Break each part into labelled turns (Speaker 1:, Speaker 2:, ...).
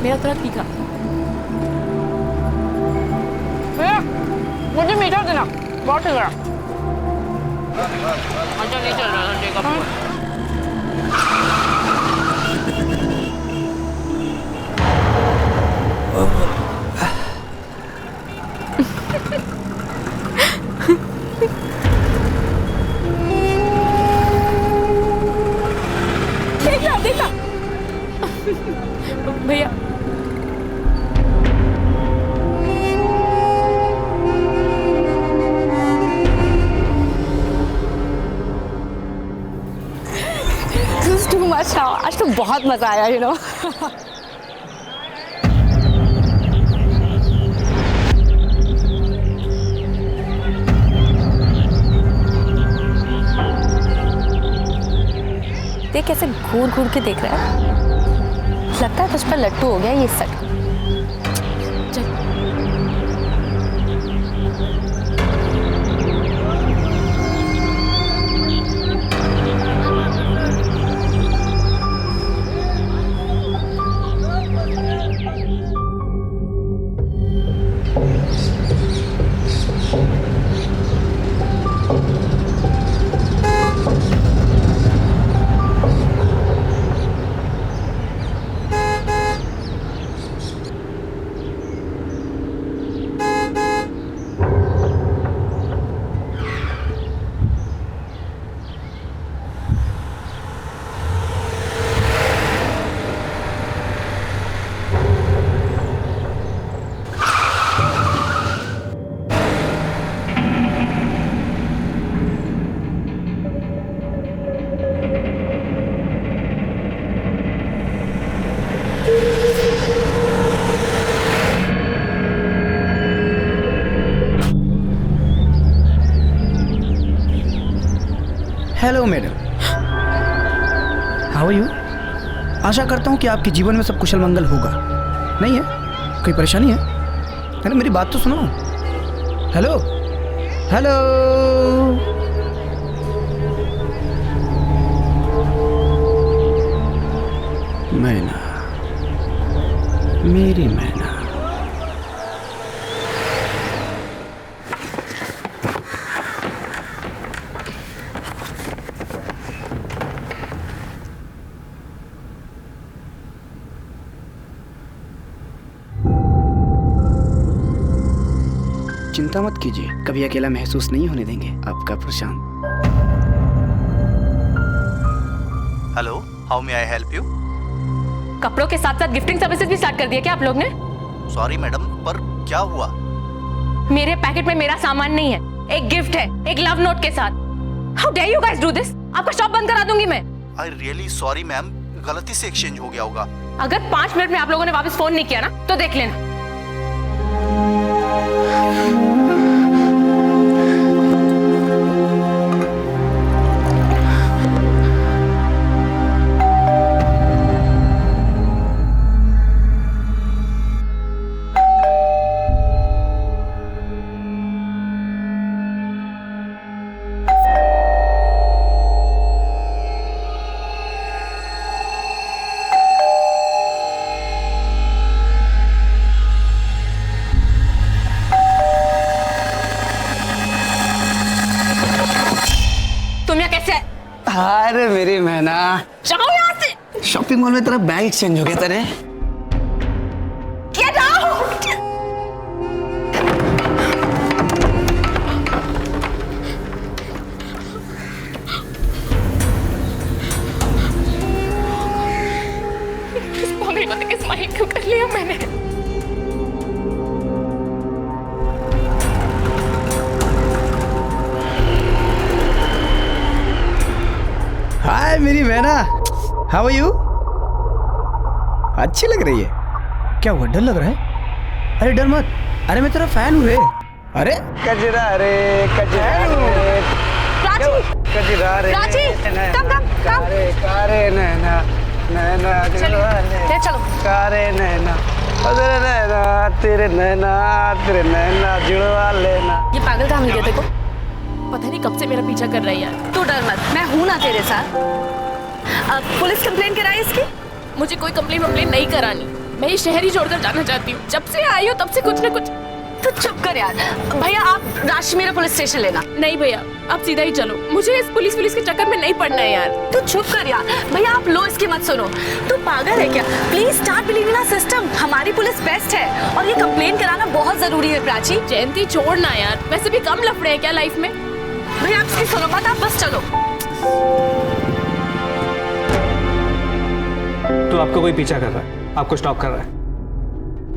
Speaker 1: मेरा थोड़ा तीखा।
Speaker 2: मुझे मीठा देना, बहुत ठीक है।
Speaker 1: अच्छा नहीं चल रहा ठंडे का। देखा भैया,
Speaker 2: टू मच। आज तो बहुत मजा आया, यू नो। देख कैसे घूर घूर के देख रहा है, लगता है तुझ पर लट्टू हो गया ये सच।
Speaker 3: Hello madam, how are you? आशा करता हूँ कि आपके जीवन में सब कुशल मंगल होगा। नहीं है? कोई परेशानी है? अरे मेरी बात तो सुनो। हेलो हेलो, मैना, मेरी मैना। चिंता मत कीजिए, कभी अकेला महसूस नहीं होने देंगे। आपका Prashant.
Speaker 4: Hello, how may I help you?
Speaker 1: कपड़ों के साथ साथ गिफ्टिंग सर्विसेज भी स्टार्ट कर दिया क्या आप लोग ने?
Speaker 4: सॉरी मैडम, पर क्या हुआ?
Speaker 1: मेरे पैकेट में मेरा सामान नहीं है, एक गिफ्ट है, एक लव नोट के साथ। How dare you guys do this? आपका शॉप बंद करा दूंगी मैं।
Speaker 4: आई रियली सॉरी मैम, गलती से एक्सचेंज हो गया होगा।
Speaker 1: अगर 5 मिनट में आप लोगों ने वापस फोन नहीं किया ना तो देख लेना।
Speaker 3: अरे मेरी मैना,
Speaker 1: जाओ यहाँ से।
Speaker 3: शॉपिंग मॉल में तेरा बैग एक्सचेंज हो गया तेरे।
Speaker 1: Get out! इस पागल बंदे के स्माइल क्यों कर लिया मैंने?
Speaker 3: हाय मेरी मैना, हाउ आर यू? अच्छी लग रही है। क्या हुआ, डर लग रहा है? अरे डर मत, अरे मैं तेरा फैन हूँ रे। अरे कजरा रे, कजरा रे, कजरा रे,
Speaker 1: राजी, कम
Speaker 3: कारे नैना, नैना
Speaker 1: चलो चलो।
Speaker 3: कारे नैना, तेरे नैना, तेरे नैना, तेरे नैना जुड़वा लेना।
Speaker 1: ये पागल कहाँ मिल गया तेरे को? पता नहीं कब से मेरा पीछा कर रही है।
Speaker 2: तू डर मत, मैं हूं ना तेरे साथ। पुलिस कंप्लेन कराई इसकी?
Speaker 1: मुझे कोई कंप्लेन नहीं करानी।
Speaker 5: मैं ये शहर ही छोड़कर जाना चाहती हूँ। जब से आई हूँ तब से कुछ न कुछ।
Speaker 2: तो चुप कर यार। भैया आप राशि मेरा पुलिस स्टेशन लेना।
Speaker 5: नहीं भैया, आप सीधा ही चलो, मुझे इस पुलिस के चक्कर में नहीं पड़ना है यार।
Speaker 2: तू चुप कर यार। भैया आप लो इसकी मत सुनो। तू पागल है क्या? Please start believing in our system. हमारी पुलिस बेस्ट है और ये कंप्लेन कराना बहुत जरूरी है प्राची।
Speaker 5: जयंती छोड़ना यार, वैसे भी कम लफड़े हैं क्या लाइफ में?
Speaker 2: भैया आप इसकी सुनो मत, आप बस चलो।
Speaker 3: तो आपको कोई पीछा कर रहा है, आपको स्टॉप कर रहा है,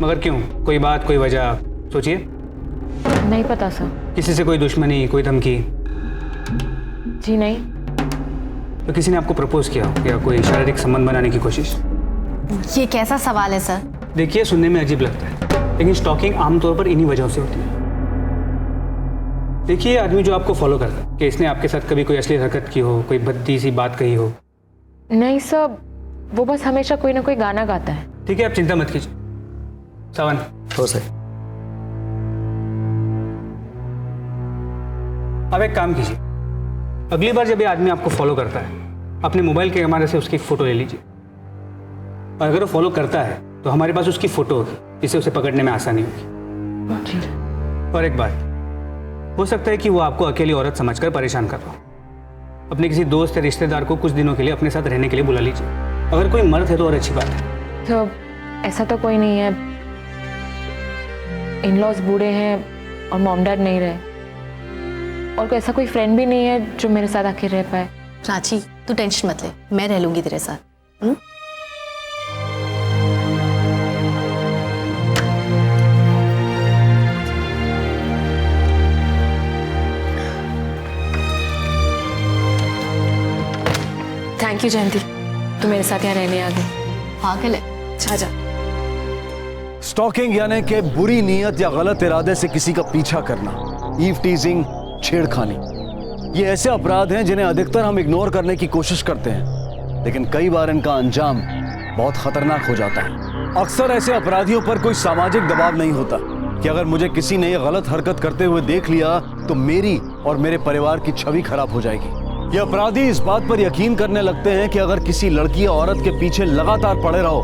Speaker 3: मगर क्यों? कोई बात, कोई वजह सोचिए।
Speaker 1: नहीं पता सर।
Speaker 3: किसी से कोई दुश्मनी, कोई धमकी?
Speaker 1: जी नहीं।
Speaker 3: तो किसी ने आपको प्रपोज किया हो या कोई शारीरिक संबंध बनाने की कोशिश?
Speaker 2: ये कैसा सवाल है सर?
Speaker 3: देखिए, सुनने में अजीब लगता है, लेकिन स्टॉकिंग आमतौर पर इन्हीं वजहों से होती है। देखिए, आदमी जो आपको फॉलो करता है, कि इसने आपके साथ कभी कोई असली हरकत की हो, कोई भद्दी सी बात कही हो?
Speaker 1: नहीं सर, वो बस हमेशा कोई ना कोई गाना गाता है।
Speaker 3: ठीक है, आप चिंता मत कीजिए। सावन।
Speaker 6: हो सर।
Speaker 3: अब एक काम कीजिए, अगली बार जब ये आदमी आपको फॉलो करता है, अपने मोबाइल के कैमरे से उसकी फोटो ले लीजिए, और अगर वो फॉलो करता है तो हमारे पास उसकी फोटो होगी, जिससे उसे पकड़ने में आसानी होगी। और एक बात, हो सकता है कि वो आपको अकेली औरत समझकर परेशान कर रहा हो। अपने किसी दोस्त या रिश्तेदार को कुछ दिनों के लिए अपने साथ रहने के लिए बुला लीजिए। अगर कोई मर्द है तो और अच्छी बात है।
Speaker 1: तो ऐसा तो कोई नहीं है, इन-लॉज बूढ़े हैं और मॉम डैड नहीं रहे, और ऐसा कोई फ्रेंड भी नहीं है जो मेरे साथ आके रह पाए।
Speaker 2: प्राची तू टेंशन मत ले, मैं रह लूंगी तेरे साथ।
Speaker 1: थैंक यू जयंती, तू मेरे साथ यहाँ रहने आ गई।
Speaker 2: पागल है, जा जा।
Speaker 6: स्टॉकिंग यानी कि बुरी नीयत या गलत इरादे से किसी का पीछा करना, ईव टीजिंग, छेड़खानी। ये ऐसे अपराध हैं जिन्हें अधिकतर हम इग्नोर करने की कोशिश करते हैं, लेकिन कई बार इनका अंजाम बहुत खतरनाक हो जाता है। अक्सर ऐसे अपराधियों पर कोई सामाजिक दबाव नहीं होता कि अगर मुझे किसी ने ये गलत हरकत करते हुए देख लिया तो मेरी और मेरे परिवार की छवि खराब हो जाएगी। ये अपराधी इस बात पर यकीन करने लगते हैं कि अगर किसी लड़की या औरत के पीछे लगातार पड़े रहो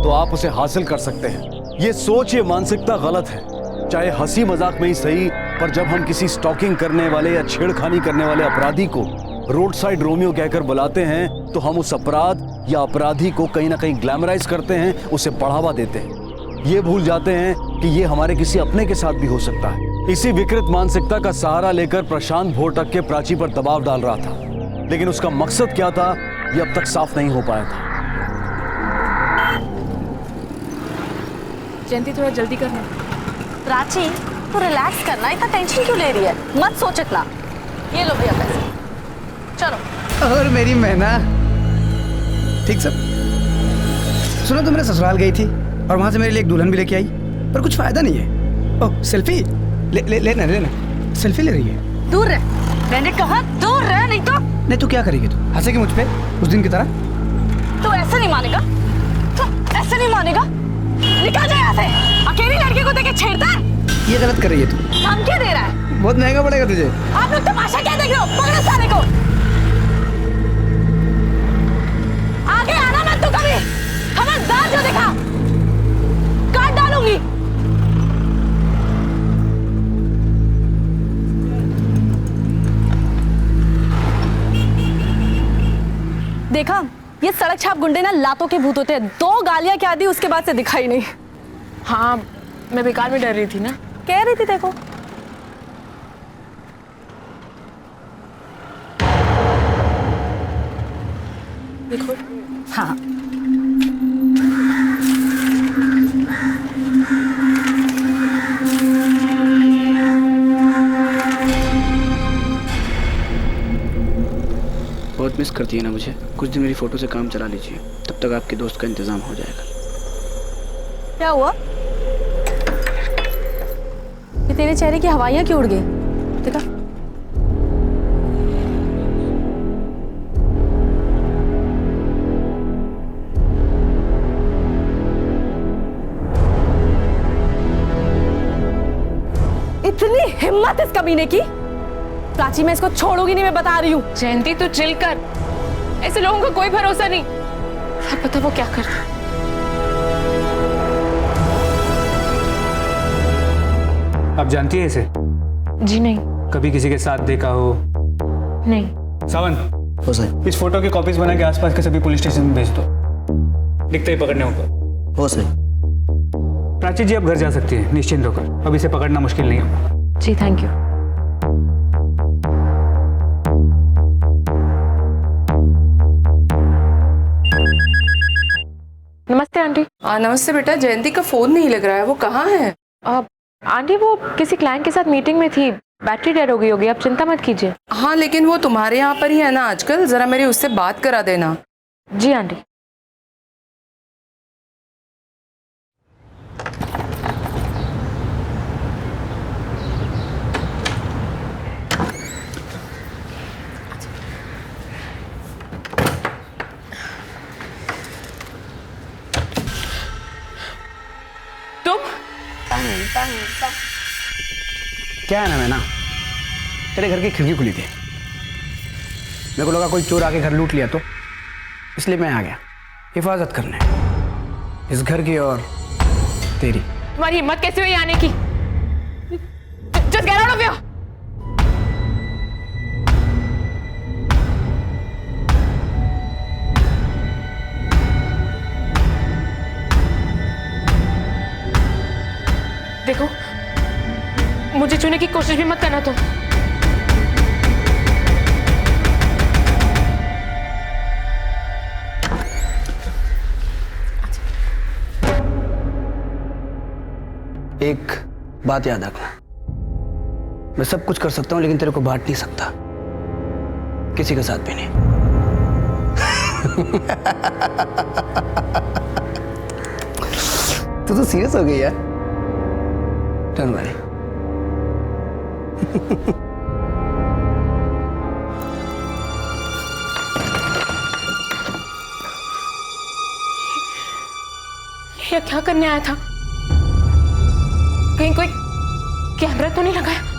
Speaker 6: तो आप उसे हासिल कर सकते हैं। ये सोच, ये मानसिकता गलत है, चाहे हंसी मजाक में ही सही, पर जब हम किसी स्टॉकिंग करने वाले या छेड़खानी करने वाले अपराधी को रोड साइड रोमियो कहकर बुलाते हैं तो हम उस अपराध या अपराधी को कहीं ना कहीं ग्लैमराइज करते हैं, उसे बढ़ावा देते हैं। ये भूल जाते हैं कि ये हमारे किसी अपने के साथ भी हो सकता है। इसी विकृत मानसिकता का सहारा लेकर प्रशांत भोर के प्राची पर दबाव डाल रहा था, लेकिन उसका मकसद क्या था ये अब तक साफ नहीं हो पाया था।
Speaker 5: जयंती थोड़ा जल्दी करना।
Speaker 2: प्राची तू रिलैक्स करना, इतना टेंशन क्यों ले रही है? मत सोच इतना। ये लो भैया पैसे, चलो।
Speaker 3: और मेरी मैना, ठीक सब। सुनो, तुम मेरे ससुराल गई थी और वहां से मेरे लिए एक दुल्हन भी लेके आई, पर कुछ फायदा नहीं है। ओह, सेल्फी लेना सेल्फी ले रही है।
Speaker 2: दूर रह, मैंने कहा दूर रह, नहीं तो।
Speaker 3: नहीं तो क्या करेगी तू? हंसेगी मुझ पे उस दिन की तरह?
Speaker 2: तू ऐसे नहीं मानेगा, तू ऐसे नहीं मानेगा। निकल जा यहाँ से, अकेली लड़की को देखे छेड़ता है।
Speaker 3: ये गलत कर रही है तू।
Speaker 2: हम क्या दे रहा है?
Speaker 3: बहुत महंगा पड़ेगा तुझे।
Speaker 2: आप लोग तमाशा क्या देख रहे हो? पकड़ो सारे को। आगे आना मत तू कभी, खबरदार जो देखा काट डालूंगी। देखा, ये सड़क छाप गुंडे ना लातों के भूत होते हैं। 2 गालियां क्या दी, उसके बाद से दिखाई नहीं।
Speaker 5: हाँ, मैं बेकार में डर रही थी ना।
Speaker 2: कह रही थी देखो।
Speaker 5: देखो।
Speaker 2: हाँ
Speaker 7: बहुत मिस करती है ना मुझे। कुछ दिन मेरी फोटो से काम चला लीजिए, तब तक आपके दोस्त का इंतजाम हो जाएगा।
Speaker 2: क्या हुआ? ये तेरे चेहरे की हवाइयां क्यों उड़ गई? देखा, इतनी हिम्मत इस कमीने की। प्राची मैं इसको छोड़ूंगी नहीं, मैं बता रही हूँ।
Speaker 1: जयंती तू चिल कर, ऐसे लोगों का कोई भरोसा नहीं। क्या पता वो क्या करता।
Speaker 3: आप जानती है इसे?
Speaker 1: जी नहीं।
Speaker 3: कभी किसी के साथ देखा हो?
Speaker 1: नहीं।
Speaker 3: सावन,
Speaker 7: हो सही,
Speaker 3: इस फोटो की कॉपीज बना के आसपास के सभी पुलिस स्टेशन में भेज दो, दिखते ही पकड़ने होगा।
Speaker 7: हो सही।
Speaker 3: प्राची जी, आप घर जा सकती हैं निश्चिंत होकर, अब इसे पकड़ना मुश्किल नहीं होगा।
Speaker 1: जी थैंक यू। नमस्ते आंटी।
Speaker 5: नमस्ते बेटा, जयंती का फोन नहीं लग रहा है, वो कहाँ है?
Speaker 1: आंटी वो किसी क्लाइंट के साथ मीटिंग में थी, बैटरी डेड हो गई होगी, आप चिंता मत कीजिए।
Speaker 5: हाँ लेकिन वो तुम्हारे यहाँ पर ही है ना आजकल, जरा मेरी उससे बात करा देना।
Speaker 1: जी आंटी।
Speaker 7: क्या है ना, मैं ना तेरे घर की खिड़की खुली थी, मेरे को लगा कोई चोर आके घर लूट लिया, तो इसलिए मैं आ गया हिफाजत करने, इस घर की और तेरी।
Speaker 1: तुम्हारी हिम्मत कैसे हुई आने की? Just get out of here! देखो, मुझे छूने की कोशिश भी मत करना तुम।
Speaker 7: एक बात याद रखना, मैं सब कुछ कर सकता हूं लेकिन तेरे को बांट नहीं सकता, किसी के साथ भी नहीं। तू तो सीरियस हो गई यार। Don't worry.
Speaker 1: ये क्या करने आया था? कहीं कोई कैमरा तो नहीं लगाया?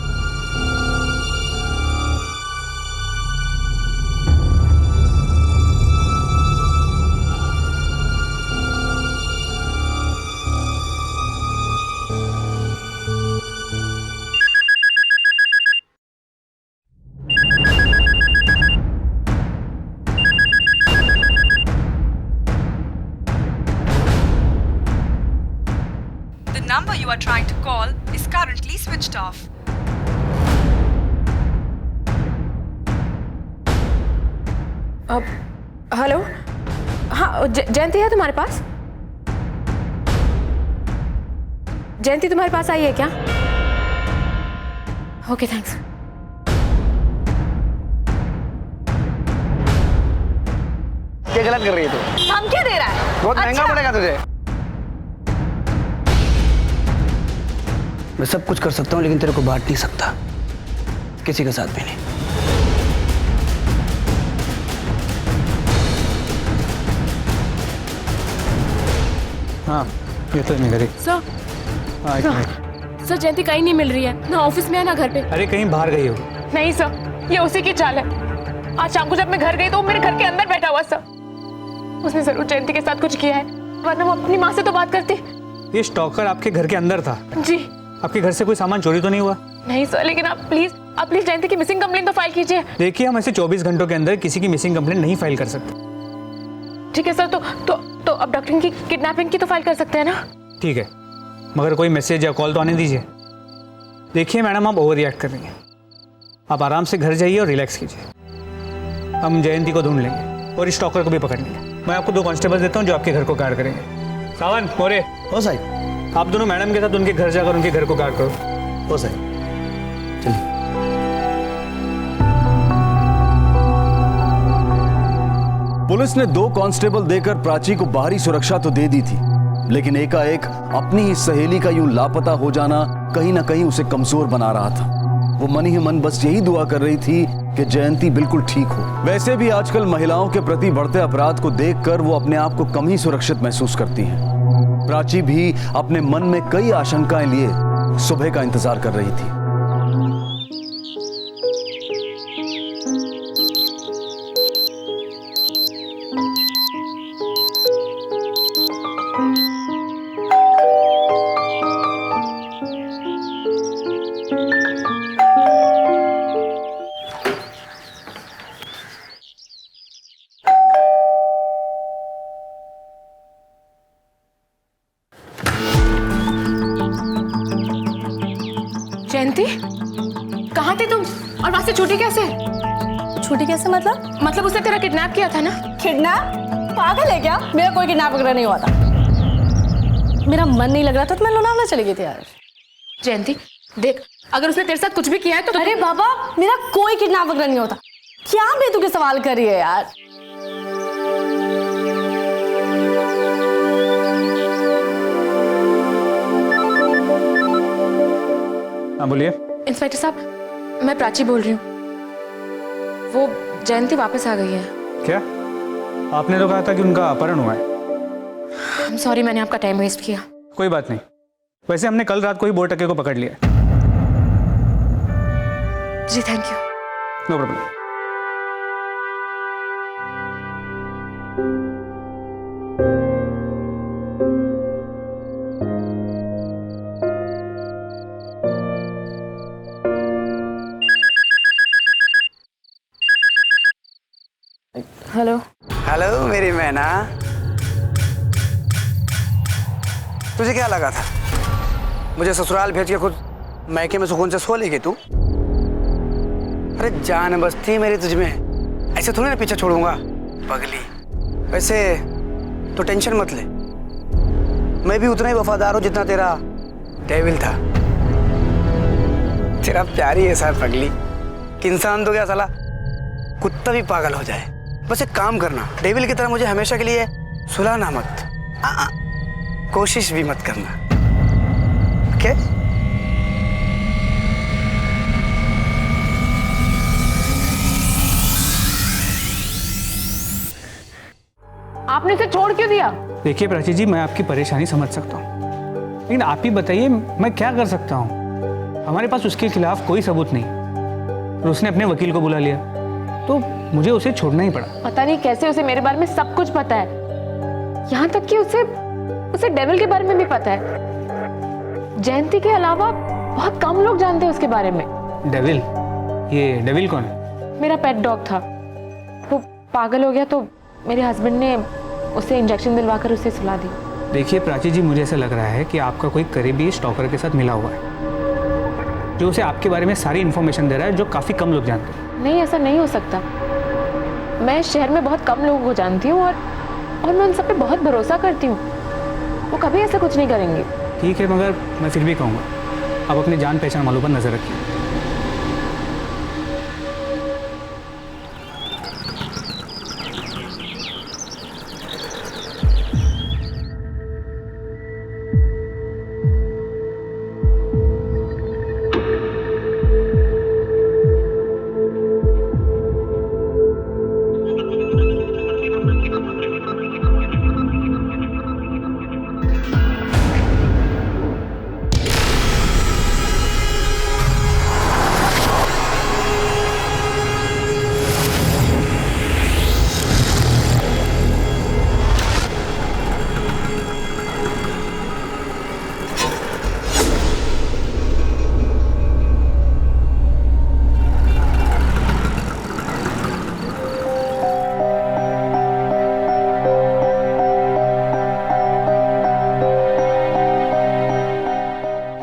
Speaker 8: The number you are trying to call is currently switched off.
Speaker 1: अब हेलो, हाँ जयंती है तुम्हारे पास? जयंती तुम्हारे पास आई है क्या? Okay thanks.
Speaker 7: क्या गलत कर रही है तू?
Speaker 2: हम क्या दे रहा है?
Speaker 7: बहुत महंगा पड़ेगा तुझे। मैं सब कुछ कर सकता हूं लेकिन तेरे को बांट नहीं सकता, किसी के साथ भी नहीं।
Speaker 3: हाँ, ये तो नहीं करी।
Speaker 5: सर,
Speaker 3: हाँ, एक मिनट।
Speaker 5: सर जयंती कहीं नहीं मिल रही है, ना ऑफिस में है ना घर पे।
Speaker 3: अरे कहीं बाहर गई हो?
Speaker 1: नहीं सर, ये उसी की चाल है। आज शाम को जब मैं घर गई तो वो मेरे घर के अंदर बैठा हुआ सर। उसने जरूर जयंती के साथ कुछ किया है, वरना वो अपनी माँ से तो बात करती।
Speaker 3: ये स्टॉकर आपके घर के अंदर था?
Speaker 1: जी।
Speaker 3: आपके घर से कोई सामान चोरी तो नहीं हुआ?
Speaker 1: नहीं सर, लेकिन आप प्लीज जयंती की मिसिंग कंप्लेंट तो फाइल कीजिए।
Speaker 3: देखिए, हम ऐसे 24 घंटों के अंदर किसी की मिसिंग कंप्लेंट नहीं फाइल कर सकते।
Speaker 1: ठीक है सर, तो अब डॉक्टर की किडनैपिंग की तो फाइल कर सकते हैं ना?
Speaker 3: ठीक है, मगर कोई मैसेज या कॉल तो आने दीजिए। देखिए मैडम, आप ओवर रिएक्ट कर रही हैं। आप आराम से घर जाइए और रिलैक्स कीजिए। हम जयंती को ढूंढ लेंगे और इस स्टॉकर को भी पकड़ लेंगे। मैं आपको 2 कांस्टेबल देता हूँ जो आपके घर को गार्ड करेंगे। सावन, मोरे,
Speaker 7: हो सही,
Speaker 3: आप दोनों मैडम के साथ उनके घर जाकर उनके घर को गार्ड करो।
Speaker 7: हो सही, चलिए।
Speaker 6: पुलिस ने 2 कांस्टेबल देकर प्राची को बाहरी सुरक्षा तो दे दी थी, लेकिन एकाएक अपनी ही सहेली का यूं लापता हो जाना कहीं ना कहीं उसे कमजोर बना रहा था। वो मन ही मन बस यही दुआ कर रही थी कि जयंती बिल्कुल ठीक हो। वैसे भी आजकल महिलाओं के प्रति बढ़ते अपराध को देखकर वो अपने आप को कम ही सुरक्षित महसूस करती हैं। प्राची भी अपने मन में कई आशंकाएं लिए सुबह का इंतजार कर रही थी।
Speaker 1: जयंती, कहाँ थी तुम और वहां से छूटी कैसे?
Speaker 2: छुट्टी कैसे
Speaker 1: मतलब उसने तेरा किडनैप किया था ना?
Speaker 2: किडनैप? पागल है क्या? मेरा कोई किडनैप वगैरह नहीं हुआ था। मेरा मन नहीं लग रहा था तो मैं लोनावला चली गई थी यार।
Speaker 1: जयंती देख, अगर उसने तेरे साथ कुछ भी किया है तो
Speaker 2: अरे बाबा, मेरा कोई किडनैप वगैरह नहीं होता। क्या बेतुके सवाल कर रही है यार?
Speaker 3: हाँ बोलिए।
Speaker 1: इंस्पेक्टर साहब, मैं प्राची बोल रही हूँ। वो जयंती वापस आ गई है।
Speaker 3: क्या? आपने तो कहा था कि उनका अपहरण हुआ है।
Speaker 1: सॉरी, मैंने आपका टाइम वेस्ट किया।
Speaker 3: कोई बात नहीं, वैसे हमने कल रात को ही बोरटके को पकड़ लिया।
Speaker 1: जी thank you.
Speaker 3: No problem.
Speaker 1: Hello.
Speaker 7: Hello मेरी मैना, तुझे क्या लगा था मुझे ससुराल भेज के खुद मैके में सुकून से सो लेगी तू? अरे जान बसती मेरी तुझ में, ऐसे थोड़ी ना पीछे छोड़ूंगा पगली। वैसे तो टेंशन मत ले, मैं भी उतना ही वफादार हूँ जितना तेरा डेविल था। तेरा प्यार ही ऐसा है पगली कि इंसान तो क्या साला कुत्ता भी पागल हो जाए। बस एक काम करना, डेविल की तरह मुझे हमेशा के लिए सुलाना मत, कोशिश भी मत करना, ओके?
Speaker 1: आपने इसे छोड़ क्यों दिया?
Speaker 3: देखिए प्राची जी, मैं आपकी परेशानी समझ सकता हूँ, लेकिन आप ही बताइए मैं क्या कर सकता हूँ? हमारे पास उसके खिलाफ कोई सबूत नहीं और उसने अपने वकील को बुला लिया, तो मुझे उसे छोड़ना ही पड़ा।
Speaker 1: पता नहीं कैसे उसे मेरे बारे में सब कुछ पता है, यहाँ तक कि उसे डेविल के बारे में भी पता है। जयंती के अलावा बहुत कम लोग जानते हैं उसके बारे में।
Speaker 3: डेविल? ये डेविल कौन है?
Speaker 1: मेरा पेट डॉग था, वो पागल हो गया तो मेरे हस्बैंड ने उसे इंजेक्शन दिलवाकर उसे सुला दी।
Speaker 3: देखिए प्राची जी, मुझे ऐसा लग रहा है कि आपका कोई करीबी स्टॉकर के साथ मिला हुआ है, जो उसे आपके बारे में सारी इन्फॉर्मेशन दे रहा है जो काफ़ी कम लोग जानते हैं।
Speaker 1: नहीं, ऐसा नहीं हो सकता। मैं शहर में बहुत कम लोगों को जानती हूँ और मैं उन सब पे बहुत भरोसा करती हूँ। वो कभी ऐसा कुछ नहीं करेंगे।
Speaker 3: ठीक है, मगर मैं फिर भी कहूँगा आप अपनी जान पहचान वालों पर नजर रखिए।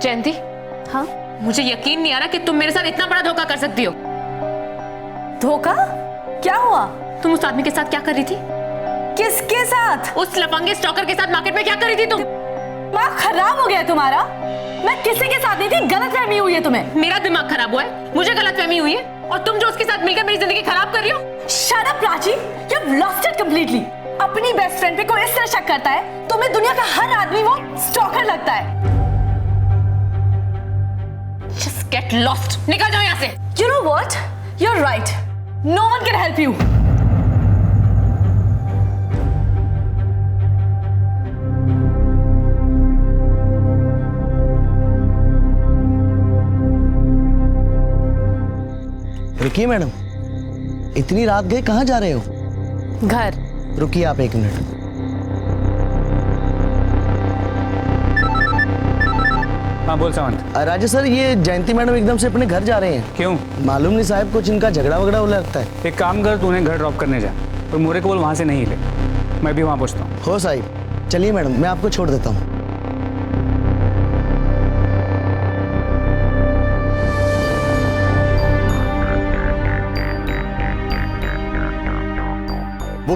Speaker 1: जयंती,
Speaker 2: हाँ?
Speaker 1: मुझे यकीन नहीं आ रहा कि तुम मेरे साथ इतना बड़ा धोखा कर सकती हो।
Speaker 2: धोखा? क्या हुआ?
Speaker 1: तुम उस आदमी के साथ क्या कर रही थी?
Speaker 2: किसके साथ?
Speaker 1: उस लफंगे स्टॉकर के साथ मार्केट में क्या कर रही थी तुम?
Speaker 2: दिमाग खराब हो गया तुम्हारा? मैं किसी के साथ नहीं थी, गलतफहमी हुई है तुम्हें।
Speaker 1: मेरा दिमाग खराब हुआ है, मुझे गलतफहमी हुई है, और तुम जो उसके साथ मिलकर मेरी जिंदगी खराब कर रही हो।
Speaker 2: Shut up, Prachi, you've lost it completely. अपनी बेस्ट फ्रेंड पे कोई इस तरह शक करता है, तुम्हें दुनिया का हर आदमी वो स्टॉकर लगता है।
Speaker 1: Just get lost. निकल जाओ यहाँ से।
Speaker 2: You know what? You're right. No one can help you.
Speaker 9: रुकिए मैडम, इतनी रात गए कहाँ जा रहे हो?
Speaker 2: घर।
Speaker 9: रुकिए आप 1 मिनट।
Speaker 3: हाँ बोल सावंत।
Speaker 9: राजेश सर, ये जयंती मैडम एकदम से अपने घर जा रहे हैं।
Speaker 3: क्यों?
Speaker 9: मालूम नहीं साहब, कुछ इनका झगड़ा वगड़ा हो लगता है।
Speaker 3: एक काम कर, तू उन्हें घर ड्रॉप करने जा और मोरे को बोल वहाँ से नहीं ले, मैं भी वहाँ पहुँचता हूँ।
Speaker 9: हो साहिब, चलिए मैडम, मैं आपको छोड़ देता हूँ।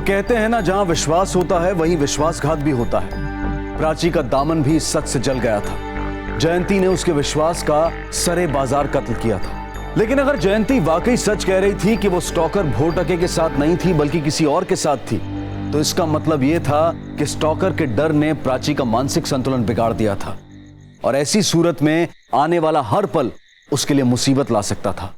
Speaker 6: कहते हैं ना, जहां विश्वास होता है वहीं विश्वासघात भी होता है। प्राची का दामन भी इस सच से जल गया था। जयंती ने उसके विश्वास का सरे बाजार कत्ल किया था। लेकिन अगर जयंती वाकई सच कह रही थी कि वो स्टॉकर भोटके के साथ नहीं थी बल्कि किसी और के साथ थी, तो इसका मतलब यह था कि स्टॉकर के डर ने प्राची का मानसिक संतुलन बिगाड़ दिया था और ऐसी सूरत में आने वाला हर पल उसके लिए मुसीबत ला सकता था।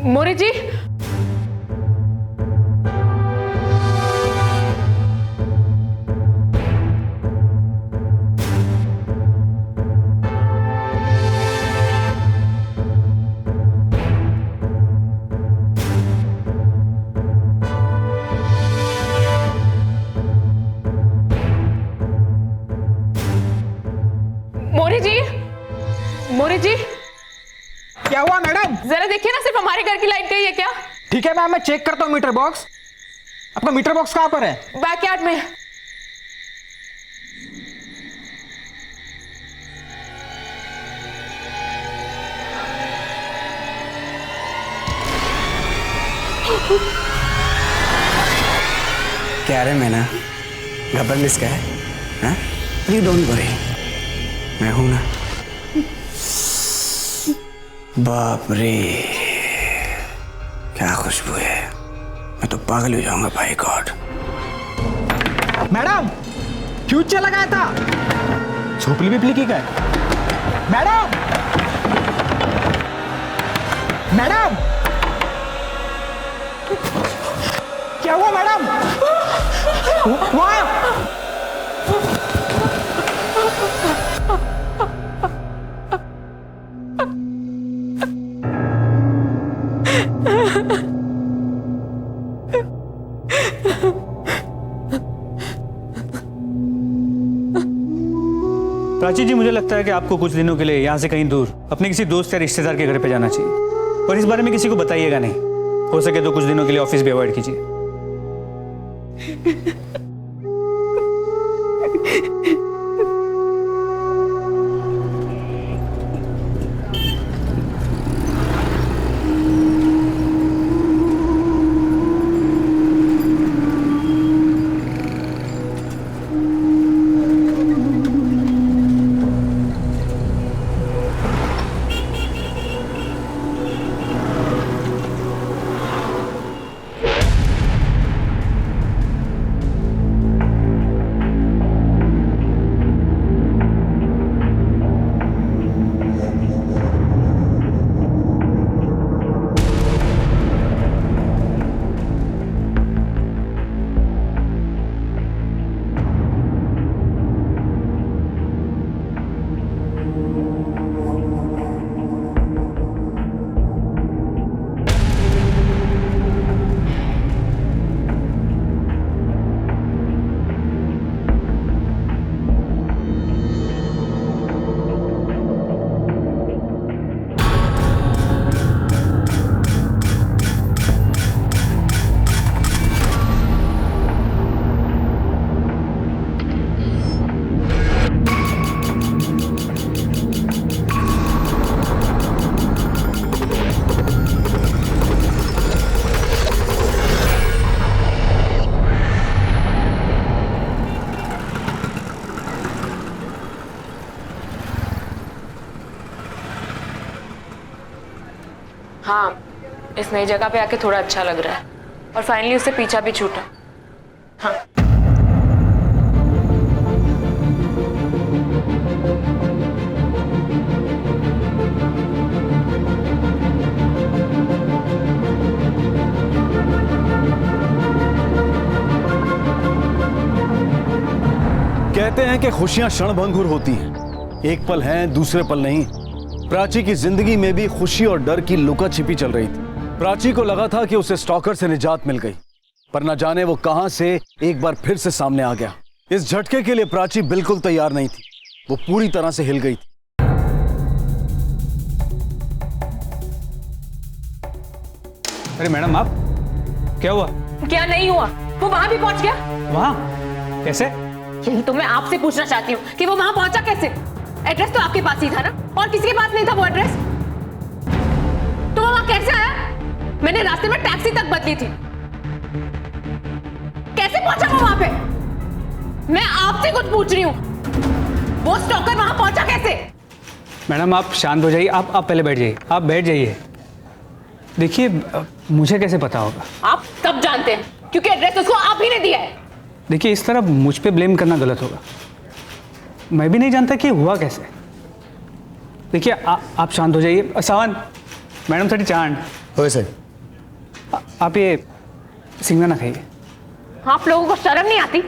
Speaker 1: मोरे जी, मोरे जी, मोरे जी,
Speaker 7: क्या हुआ मैडम?
Speaker 1: जरा देखिए ना, सिर्फ हमारे घर की लाइट गई है क्या?
Speaker 7: ठीक है मैम, मैं चेक करता हूँ मीटर बॉक्स। आपका मीटर बॉक्स कहाँ पर है?
Speaker 1: बैकयार्ड में।
Speaker 7: क्या रे मैना, घबराने किसका है? हाँ? यू डोंट वरी, मैं हूं ना। बाप रे, क्या खुशबू है, मैं तो पागल हो जाऊंगा भाई गॉड। मैडम, फ्यूज चला गया था, झोपड़ी बिपली की गए। मैडम, मैडम, क्या हुआ मैडम? वहाँ
Speaker 3: प्राची जी, मुझे लगता है कि आपको कुछ दिनों के लिए यहाँ से कहीं दूर अपने किसी दोस्त या रिश्तेदार के घर पे जाना चाहिए, और इस बारे में किसी को बताइएगा नहीं। हो सके तो कुछ दिनों के लिए ऑफिस भी अवॉइड कीजिए।
Speaker 1: हाँ, इस नई जगह पे आके थोड़ा अच्छा लग रहा है और फाइनली उससे पीछा भी छूटा। हाँ।
Speaker 6: कहते हैं कि खुशियां क्षणभंगुर होती हैं, एक पल हैं दूसरे पल नहीं। प्राची की जिंदगी में भी खुशी और डर की लुका छिपी चल रही थी। प्राची को लगा था कि उसे स्टॉकर से निजात मिल गई, पर न जाने वो कहां से एक बार फिर से सामने आ गया। इस झटके के लिए प्राची बिल्कुल तैयार नहीं थी, वो पूरी तरह से हिल गई थी।
Speaker 3: अरे मैडम, आप क्या हुआ?
Speaker 1: क्या नहीं हुआ? वो वहां भी पहुंच गया।
Speaker 3: वहां कैसे?
Speaker 1: यही तो मैं आपसे पूछना चाहती हूँ कि वो वहां पहुंचा कैसे? एड्रेस तो आपके पास ही था ना, और किसी के पास नहीं था वो एड्रेस। तो वो वहां कैसे आया? मैंने रास्ते में टैक्सी तक बदली थी। कैसे पहुंचा वो वहां पे? मैं आपसे कुछ पूछ रही हूँ, वो स्टॉकर वहां पहुंचा कैसे?
Speaker 3: मैडम आप शांत हो जाइए, आप पहले बैठ जाइए, आप बैठ जाइए। देखिए मुझे कैसे पता होगा?
Speaker 1: आप सब जानते हैं, क्योंकि एड्रेस उसको आप ही ने दिया है।
Speaker 3: देखिए इस तरह मुझ पे ब्लेम करना गलत होगा। मैं भी नहीं जानता कि हुआ कैसे। देखिए आप शांत हो जाइए। सावन, मैडम साठी चांद
Speaker 9: हो सर।
Speaker 3: आप ये सिंगना ना खाइए।
Speaker 1: आप लोगों को शर्म नहीं आती?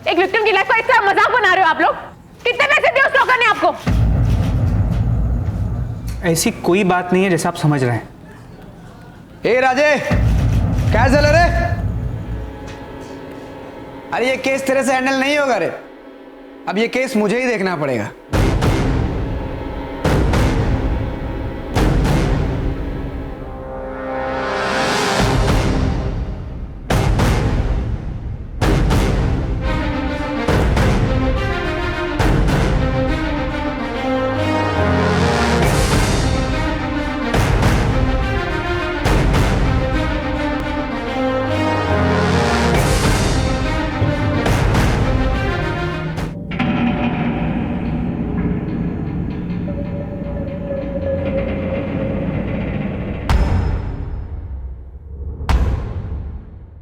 Speaker 1: एक विक्टिम की लाइफ का इस तरह मजाक बना रहे हो आप लोग। कितने पैसे दिए उस टोकर ने आपको?
Speaker 3: ऐसी कोई बात नहीं है जैसा आप समझ रहे हैं।
Speaker 7: ए राजे, क्या चल रे? अरे ये केस तेरे से हैंडल नहीं होगा रे। अब ये केस मुझे ही देखना पड़ेगा।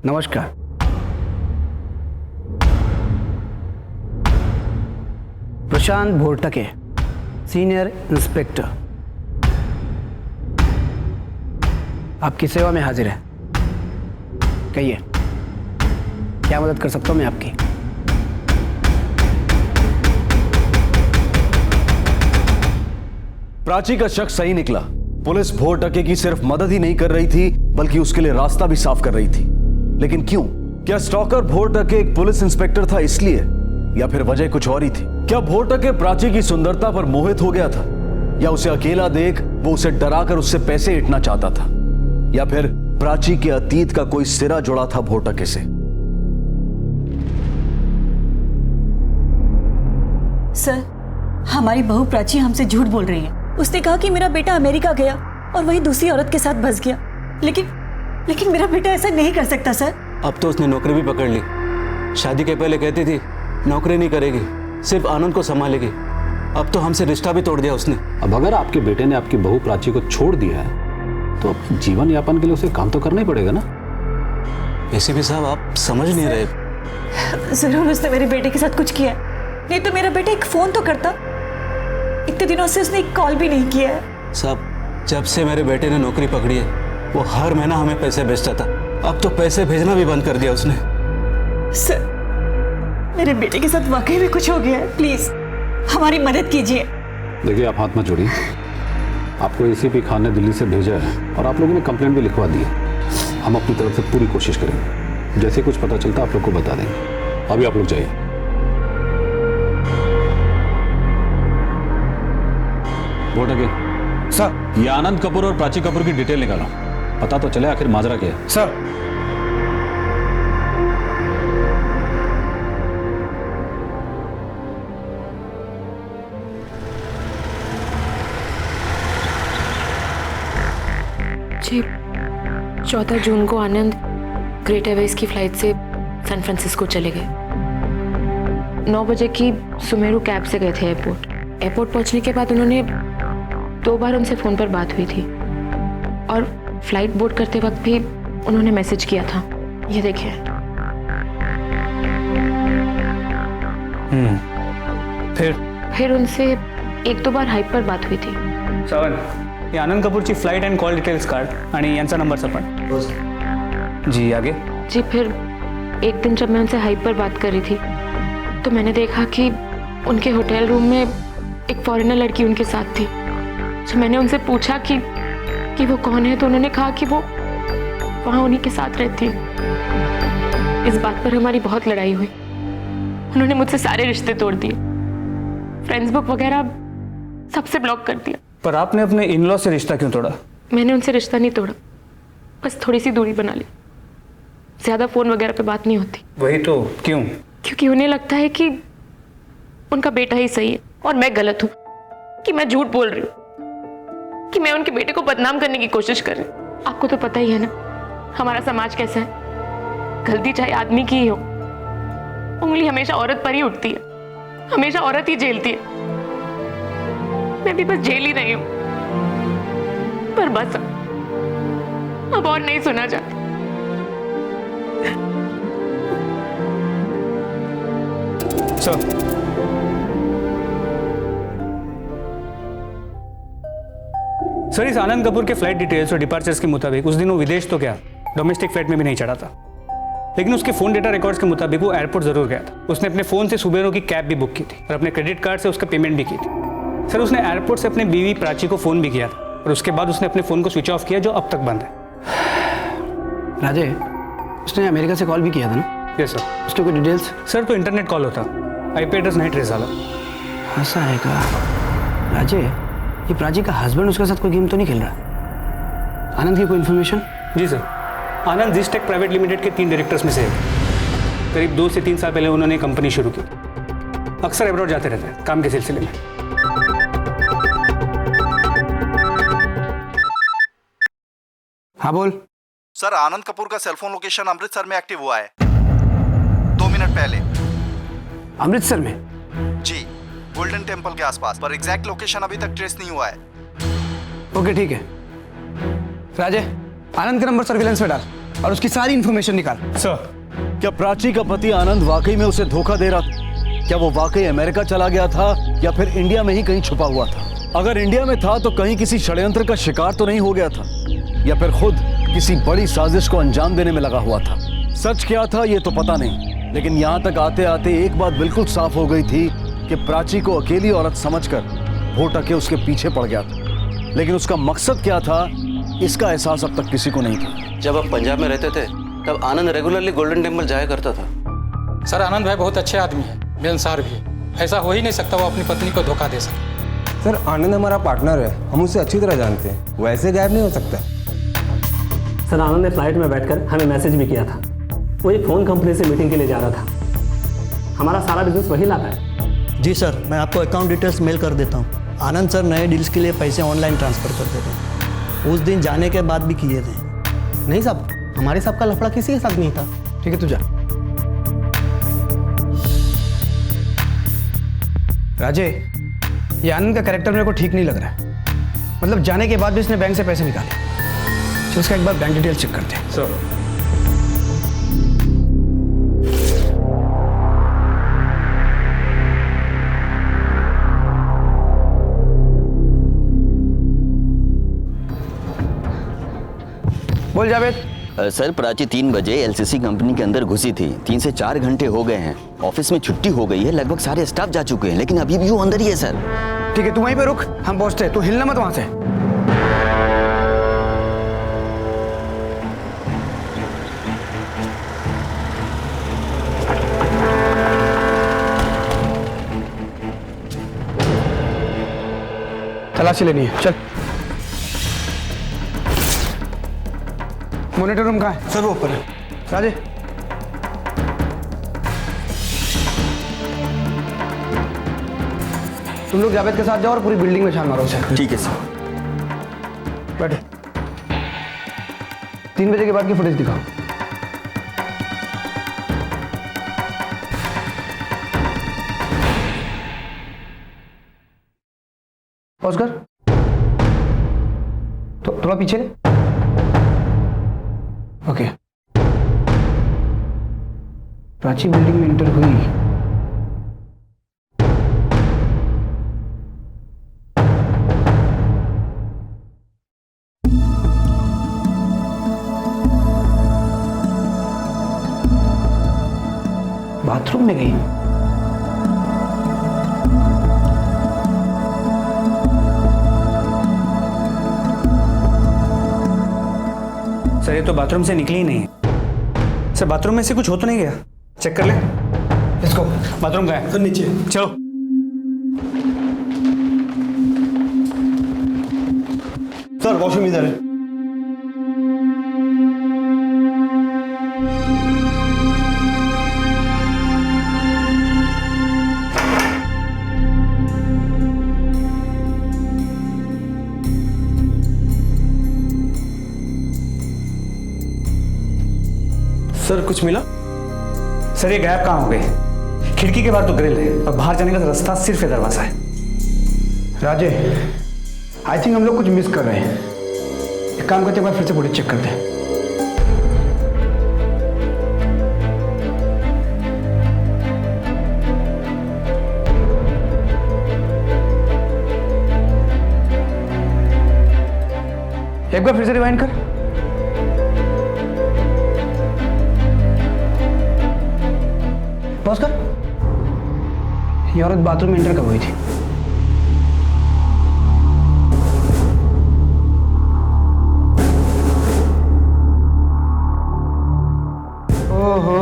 Speaker 7: नमस्कार। प्रशांत भोरटके, सीनियर इंस्पेक्टर, आपकी सेवा में हाजिर है। कहिए, क्या मदद कर सकता हूं मैं आपकी?
Speaker 6: प्राची का शक सही निकला। पुलिस भोरटके की सिर्फ मदद ही नहीं कर रही थी, बल्कि उसके लिए रास्ता भी साफ कर रही थी। लेकिन क्यों? क्या स्टॉकर भोरटके एक पुलिस इंस्पेक्टर था इसलिए, या फिर वजह कुछ और ही थी? क्या भोरटके प्राची की सुंदरता पर मोहित हो गया था, या उसे अकेला देख वो उसे डराकर उससे पैसे ऐंठना चाहता था, या फिर प्राची के अतीत का कोई सिरा जुड़ा था भोरटके से?
Speaker 10: सर, हमारी बहू प्राची हमसे झूठ बोल रही है। उसने कहा कि मेरा बेटा अमेरिका गया और वहीं दूसरी औरत के साथ बस गया। लेकिन मेरा बेटा ऐसा नहीं कर सकता सर।
Speaker 11: अब तो उसने नौकरी भी पकड़ ली। शादी के पहले कहती थी नौकरी नहीं करेगी, सिर्फ आनंद को संभालेगी। अब तो हमसे रिश्ता भी तोड़ दिया उसने।
Speaker 12: अब अगर आपके बेटे ने आपकी बहू प्राची को छोड़ दिया है तो अब जीवन यापन के लिए उसे काम तो करना ही पड़ेगा ना।
Speaker 11: एसीपी साहब, आप समझ नहीं रहे।
Speaker 10: जरूर उसने मेरे बेटे के साथ कुछ किया, नहीं तो मेरा बेटा एक फोन तो करता। इतने दिनों से उसने एक कॉल भी नहीं किया है।
Speaker 11: साहब, जब से मेरे बेटे ने नौकरी पकड़ी है वो हर महीना हमें पैसे भेजता था। अब तो पैसे भेजना भी बंद कर दिया उसने।
Speaker 10: सर, मेरे बेटे के साथ वाकई में कुछ हो गया है। प्लीज हमारी मदद कीजिए।
Speaker 12: देखिए आप हाथ मत जोड़िए। आपको एसीपी खान ने दिल्ली से भेजा है और आप लोगों ने कंप्लेंट भी लिखवा दी है। हम अपनी तरफ से पूरी कोशिश करेंगे, जैसे कुछ पता चलता आप लोग को बता देंगे। अभी आप लोग जाइए। भोरटके
Speaker 7: सर,
Speaker 12: ये आनंद कपूर और प्राची कपूर की डिटेल निकालो, पता तो चले आखिर माजरा क्या है।
Speaker 7: सर।
Speaker 1: जी, 14 जून को आनंद ग्रेट एयरवेज की फ्लाइट से सैन फ्रांसिस्को चले गए। 9 बजे की सुमेरु कैब से गए थे एयरपोर्ट। एयरपोर्ट पहुंचने के बाद उन्होंने 2 बार उनसे फोन पर बात हुई थी और फ्लाइट बोर्ड करते वक्त भी उन्होंने मैसेज किया था। ये देखिए। फिर उनसे एक दो बार हाइप पर बात हुई थी।
Speaker 3: श्रवण, ये आनंद कपूरची flight and call details card आणि यांचा नंबरचा पण। जी आगे।
Speaker 1: जी, फिर एक दिन जब मैं उनसे हाइप पर बात कर रही थी तो मैंने देखा कि उनके होटल रूम में एक फॉरेनर लड़की उनके साथ थी। जब मैंने उनसे पूछा कि वो कौन है तो उन्होंने कहा कि वो वहाँ उन्हीं के साथ रहती है। इस बात पर हमारी बहुत लड़ाई हुई। उन्होंने मुझसे सारे रिश्ते तोड़ दिए, फ्रेंड्स बुक वगैरह सबसे ब्लॉक कर दिया।
Speaker 3: पर आपने अपने इन-लॉ से रिश्ता क्यों तोड़ा?
Speaker 1: मैंने उनसे रिश्ता नहीं तोड़ा, बस थोड़ी सी दूरी बना ली। ज्यादा फोन वगैरह पे बात नहीं होती।
Speaker 3: वही तो, क्यों?
Speaker 1: क्योंकि उन्हें लगता है कि उनका बेटा ही सही है और मैं गलत हूँ, कि मैं झूठ बोल रही हूँ, कि मैं उनके बेटे को बदनाम करने की कोशिश कर रही हूँ। आपको तो पता ही है ना हमारा समाज कैसा है। गलती चाहे आदमी की ही हो, उंगली हमेशा औरत पर ही उठती है, हमेशा औरत ही झेलती है। मैं भी बस झेल ही रही हूँ, पर बस अब और नहीं सुना जाता।
Speaker 3: सर, इस आनंद कपूर के फ्लाइट डिटेल्स और डिपार्चर्स के मुताबिक उस दिन वो विदेश तो क्या, डोमेस्टिक फ्लाइट में भी नहीं चढ़ा था। लेकिन उसके फोन डेटा रिकॉर्ड्स के मुताबिक वो एयरपोर्ट जरूर गया था। उसने अपने फोन से सुबेरो की कैब भी बुक की थी और अपने क्रेडिट कार्ड से उसका पेमेंट भी की थी। सर, उसने एयरपोर्ट से अपनी बीवी प्राची को फोन भी किया था और उसके बाद उसने अपने फोन को स्विच ऑफ किया, जो अब तक बंद है।
Speaker 7: राजे, उसने अमेरिका से कॉल भी किया था ना?
Speaker 3: Yes sir.
Speaker 7: उसके कोई डिटेल्स?
Speaker 3: सर, तो इंटरनेट कॉल होता, आईपी एड्रेस नहीं ट्रेस झाला।
Speaker 7: ऐसा है का? राजे, ये प्राची का हस्बैंड उसके साथ कोई गेम तो नहीं खेल रहा? आनंद की कोई इन्फॉर्मेशन?
Speaker 3: जी सर, आनंद जिसटेक प्राइवेट लिमिटेड के 3 डायरेक्टर्स में से एक। करीब 2 से 3 साल पहले उन्होंने कंपनी शुरू की। अक्सर अब्रॉड जाते रहते हैं काम के सिलसिले में।
Speaker 7: हाँ बोल।
Speaker 4: सर, आनंद कपूर का सेलफोन लोकेशन अमृतसर में एक्टिव हुआ है 2 मिनट पहले।
Speaker 7: अमृतसर में?
Speaker 4: जी, गोल्डन टेम्पल के आसपास, पर एग्जैक्ट लोकेशन अभी तक ट्रेस नहीं हुआ है।
Speaker 7: ओके ठीक है। राजे, आनंद का नंबर सर्विलेंस में डाल और उसकी सारी इंफॉर्मेशन निकाल।
Speaker 3: सर,
Speaker 6: क्या प्राची का पति आनंद वाकई में उसे धोखा दे रहा था? क्या वो वाकई अमेरिका चला गया था या फिर इंडिया में ही कहीं छुपा हुआ था? अगर इंडिया में था तो कहीं किसी षड्यंत्र का शिकार तो नहीं हो गया था, या फिर खुद किसी बड़ी साजिश को अंजाम देने में लगा हुआ था? सच क्या था ये तो पता नहीं, लेकिन यहाँ तक आते आते एक बात बिल्कुल साफ हो गई थी कि प्राची को अकेली औरत समझकर भोटा के उसके पीछे पड़ गया था। लेकिन उसका मकसद क्या था, इसका एहसास अब तक किसी को नहीं था।
Speaker 11: जब आप पंजाब में रहते थे तब आनंद रेगुलरली गोल्डन टेम्पल जाया करता था।
Speaker 13: सर, आनंद भाई बहुत अच्छे आदमी है, मिलनसार भी है। ऐसा हो ही नहीं सकता वो अपनी पत्नी को धोखा दे सके।
Speaker 14: सर, आनंद हमारा पार्टनर है, हम उसे अच्छी तरह जानते हैं, वो ऐसे गायब नहीं हो सकता।
Speaker 15: सर, आनंद ने फ्लाइट में बैठकर हमें मैसेज भी किया था। वो एक फ़ोन कंपनी से मीटिंग के लिए जा रहा था। हमारा सारा बिजनेस वही लाता है।
Speaker 9: जी सर, मैं आपको अकाउंट डिटेल्स मेल कर देता हूँ। आनंद सर नए डील्स के लिए पैसे ऑनलाइन ट्रांसफ़र करते थे, उस दिन जाने के बाद भी किए थे।
Speaker 14: नहीं साहब, हमारे साहब का लफड़ा किसी के साथ नहीं था।
Speaker 7: ठीक है, तू जा। राजे, ये आनंद का कैरेक्टर मेरे को ठीक नहीं लग रहा है। मतलब जाने के बाद भी इसने बैंक से पैसे निकाले। चलो उसका एक बार बैंक डिटेल चेक करते हैं।
Speaker 3: सर,
Speaker 7: बोल जावेद।
Speaker 16: सर, प्राची 3 बजे एलसीसी कंपनी के अंदर घुसी थी। 3 से 4 घंटे हो गए हैं। ऑफिस में छुट्टी हो गई है, लगभग सारे स्टाफ जा चुके हैं, लेकिन अभी भी वो अंदर ही है सर।
Speaker 7: ठीक है, तू वहीं पे रुक, हम पहुंचते हैं। तू हिलना मत वहां से। तलाशी लेनी है, चल। मॉनिटर रूम कहाँ है?
Speaker 9: सर, वो ऊपर है।
Speaker 7: राजे, तुम लोग जावेद के साथ जाओ और पूरी बिल्डिंग में छान मारो उसे।
Speaker 16: ठीक है सर।
Speaker 7: बैठे। 3 बजे के बाद की फुटेज दिखाओ। पॉज कर। तो थोड़ा पीछे ले। ओके। प्राची बिल्डिंग में इंटर हुई। बाथरूम में गई। सर ये तो बाथरूम से निकली ही नहीं है। सर बाथरूम में से कुछ हो तो नहीं गया? चेक कर ले। इसको बाथरूम का है। नीचे चलो।
Speaker 6: सर वॉशरूम इधर है।
Speaker 7: सर कुछ मिला? सर ये गायब कहाँ हो गए? खिड़की के बाहर तो ग्रिल है और बाहर जाने का रास्ता सिर्फ दरवाजा है। राजे, आई थिंक हम लोग कुछ मिस कर रहे हैं। एक काम करते हैं, फिर से फुटेज चेक करते हैं। एक बार फिर से रिवाइंड कर। पॉज कर। ये औरत बाथरूम में एंटर कब हुई थी? ओहो,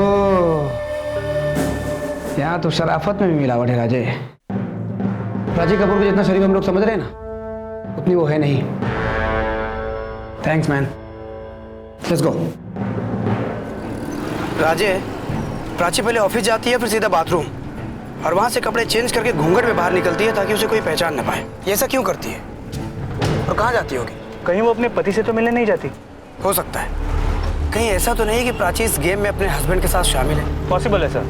Speaker 7: यहाँ तो शराफत में भी मिलावट है राजे। राजी कपूर को जितना शरीफ हम लोग समझ रहे हैं ना, उतनी वो है नहीं। Thanks man. Let's go.
Speaker 17: Raje, Prachi पहले ऑफिस जाती है, फिर सीधा बाथरूम, और वहां से कपड़े चेंज करके घूंघट में बाहर निकलती है ताकि उसे कोई पहचान न पाए। ये ऐसा क्यों करती है? और कहाँ जाती होगी?
Speaker 7: कहीं वो अपने पति से तो मिलने नहीं जाती?
Speaker 17: हो सकता है। कहीं ऐसा तो नहीं कि प्राची इस गेम में अपने हस्बैंड के साथ शामिल है?
Speaker 7: पॉसिबल है सर,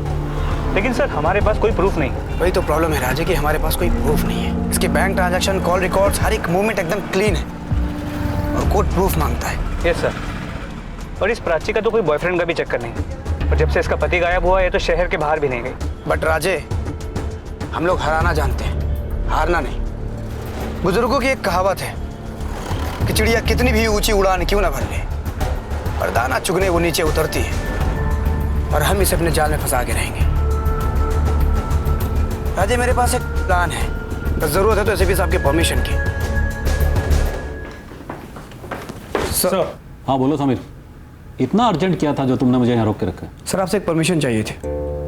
Speaker 7: लेकिन सर हमारे पास कोई प्रूफ नहीं।
Speaker 17: वही तो प्रॉब्लम है राजे कि हमारे पास कोई प्रूफ नहीं है। इसके बैंक ट्रांजैक्शन, कॉल रिकॉर्ड्स, हर एक मूवमेंट एकदम क्लीन है, और कोर्ट प्रूफ मांगता है।
Speaker 7: Yes sir. और इस प्राची का तो कोई बॉयफ्रेंड का भी चक्कर नहीं, और जब से इसका पति गायब हुआ है तो शहर के बाहर भी नहीं गई।
Speaker 17: बट राजे, हम लोग हराना जानते हैं, हारना नहीं। बुजुर्गों की एक कहावत है कि चिड़िया कितनी भी ऊंची उड़ान क्यों ना भर ले, पर दाना चुगने वो नीचे उतरती है, और हम इसे अपने जाल में फंसा के रहेंगे। राजे, मेरे पास एक प्लान है, बस जरूरत है तो एसपी साहब की परमिशन की।
Speaker 12: सर। हाँ बोलो समीर, इतना अर्जेंट क्या था जो तुमने मुझे यहाँ रोक के रखा?
Speaker 17: सर आपसे एक परमिशन चाहिए थी।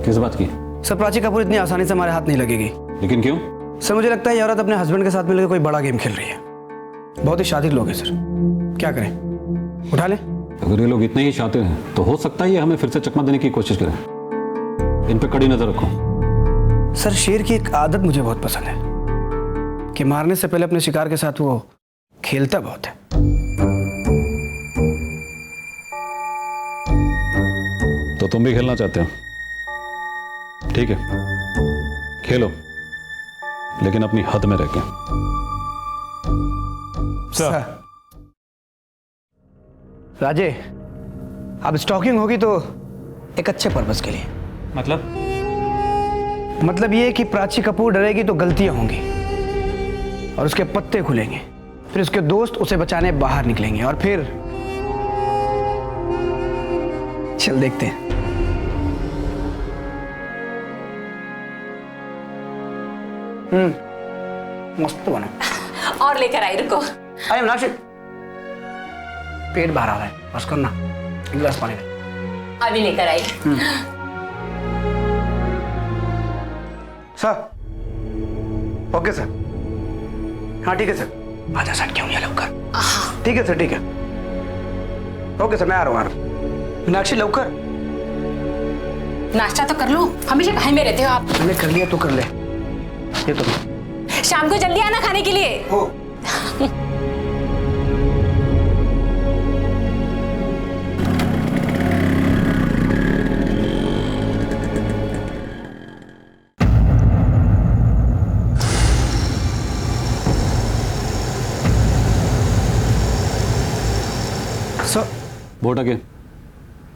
Speaker 12: किस बात की?
Speaker 17: सर प्राची कपूर इतनी आसानी से हमारे हाथ नहीं लगेगी।
Speaker 12: लेकिन क्यों?
Speaker 17: सर मुझे लगता है ये औरत अपने हस्बैंड के साथ मिलकर कोई बड़ा गेम खेल रही है। बहुत ही शातिर लोग हैं सर, क्या करें? उठा लें?
Speaker 12: अगर ये लोग इतने ही शातिर हैं तो हो सकता है ये हमें फिर से चकमा देने की कोशिश करें। इन पे कड़ी नजर रखो।
Speaker 17: सर शेर की एक आदत मुझे बहुत पसंद है कि मारने से पहले अपने शिकार के साथ वो खेलता बहुत है।
Speaker 12: तो तुम भी खेलना चाहते हो? ठीक है, खेलो, लेकिन अपनी हद में रह के।
Speaker 17: सर राजे, अब स्टॉकिंग होगी तो एक अच्छे पर्पस के लिए। मतलब ये कि प्राची कपूर डरेगी तो गलतियां होंगी और उसके पत्ते खुलेंगे, फिर उसके दोस्त उसे बचाने बाहर निकलेंगे, और फिर चल देखते हैं। मस्त बना।
Speaker 2: और लेकर आई, रुको।
Speaker 17: अरे मीनाक्षी, पेट बाहर आ रहा है, बस करना। एक गिलास पानी दे।
Speaker 2: अभी लेकर आई।
Speaker 17: सर। Okay sir. हाँ ठीक है सर। आजा सर, क्यों नहीं लवकर? ठीक है सर, ठीक है। ओके सर, मैं आ रहा हूँ। मीनाक्षी लवकर।
Speaker 2: नाश्ता तो कर लो, हमेशा कहीं में रहते हो आप।
Speaker 17: मैंने कर लिया तो कर ले। ये तो
Speaker 2: शाम को जल्दी आना खाने के लिए।
Speaker 17: हो।
Speaker 12: बोटा के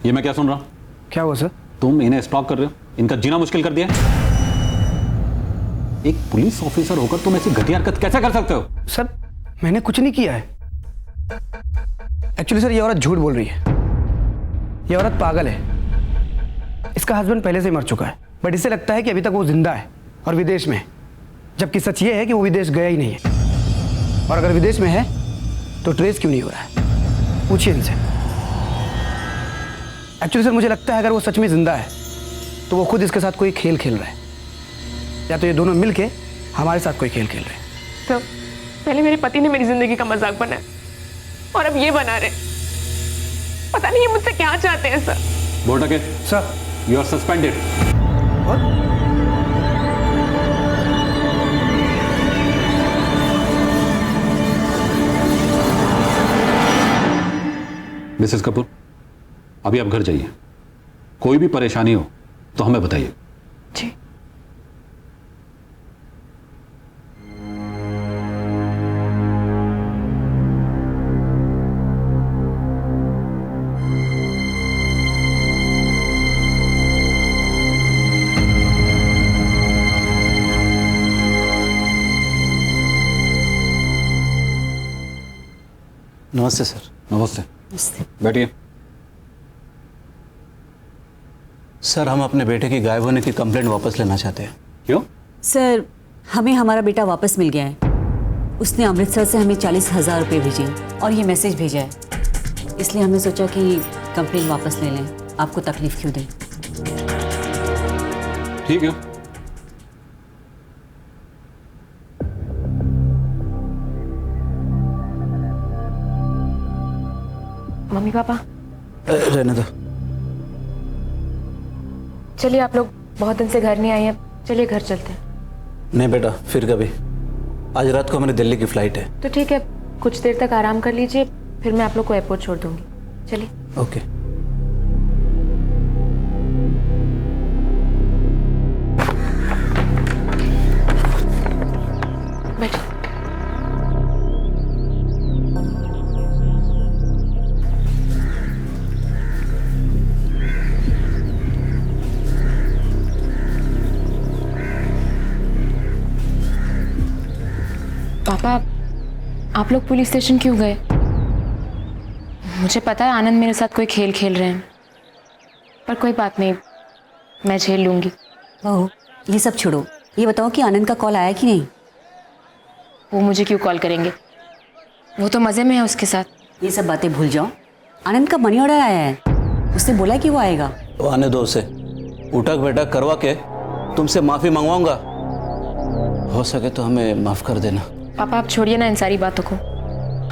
Speaker 12: ये मैं क्या सुन रहा हूँ?
Speaker 7: क्या हुआ सर?
Speaker 12: तुम इन्हें स्टॉक कर रहे हो, इनका जीना मुश्किल कर दिया। एक पुलिस ऑफिसर होकर तुम ऐसी घटिया हरकत कैसे कर सकते हो?
Speaker 7: सर मैंने कुछ नहीं किया है। एक्चुअली सर ये औरत झूठ बोल रही है। ये औरत पागल है। इसका हस्बैंड पहले से ही मर चुका है, बट इसे लगता है कि अभी तक वो जिंदा है और विदेश में है, जबकि सच ये है कि वो विदेश गया ही नहीं है। और अगर विदेश में है तो ट्रेस क्यों नहीं हो रहा है? पूछिए इनसे। एक्चुअली सर मुझे लगता है अगर वो सच में जिंदा है तो वो खुद इसके साथ कोई खेल खेल रहा है, या तो ये दोनों मिलके हमारे साथ कोई खेल खेल रहे हैं।
Speaker 1: सर, पहले मेरे पति ने मेरी जिंदगी का मजाक बनाया और अब ये बना रहे। पता नहीं ये मुझसे क्या चाहते हैं सर।
Speaker 12: बोर्डके
Speaker 7: sir,
Speaker 12: you are suspended. Mrs Kapoor, अभी आप घर जाइए। कोई भी परेशानी हो तो हमें बताइए।
Speaker 1: जी।
Speaker 11: नमस्ते सर।
Speaker 12: नमस्ते। बैठिए।
Speaker 11: सर हम अपने बेटे की गायब होने की कंप्लेंट वापस लेना चाहते हैं।
Speaker 12: क्यों?
Speaker 10: सर हमें हमारा बेटा वापस मिल गया है। उसने अमृतसर से हमें 40,000 रुपये भेजे और ये मैसेज भेजा है, इसलिए हमने सोचा कि कंप्लेंट वापस ले लें, आपको तकलीफ क्यों दें।
Speaker 12: ठीक है।
Speaker 1: मम्मी पापा
Speaker 11: रहने दो।
Speaker 1: चलिए, आप लोग बहुत दिन से घर नहीं आए हैं, चलिए घर चलते हैं।
Speaker 11: नहीं बेटा, फिर कभी। आज रात को मेरी दिल्ली की फ्लाइट है।
Speaker 1: तो ठीक है, कुछ देर तक आराम कर लीजिए, फिर मैं आप लोग को एयरपोर्ट छोड़ दूंगी। चलिए।
Speaker 11: ओके।
Speaker 1: बैठिए। पापा, आप लोग पुलिस स्टेशन क्यों गए? मुझे पता है आनंद मेरे साथ कोई खेल खेल रहे हैं, पर कोई बात नहीं, मैं झेल लूंगी।
Speaker 10: बहू, ये सब छोड़ो, ये बताओ कि आनंद का कॉल आया कि नहीं?
Speaker 1: वो मुझे क्यों कॉल करेंगे? वो तो मज़े में है उसके साथ।
Speaker 10: ये सब बातें भूल जाओ। आनंद का मनी ऑर्डर आया है, उसने बोला कि वो आएगा।
Speaker 11: तो आने दो उसे। उठक बैठक करवा के तुमसे माफ़ी मंगवाऊंगा। हो सके तो हमें माफ़ कर देना।
Speaker 1: पापा आप छोड़िए ना इन सारी बातों को।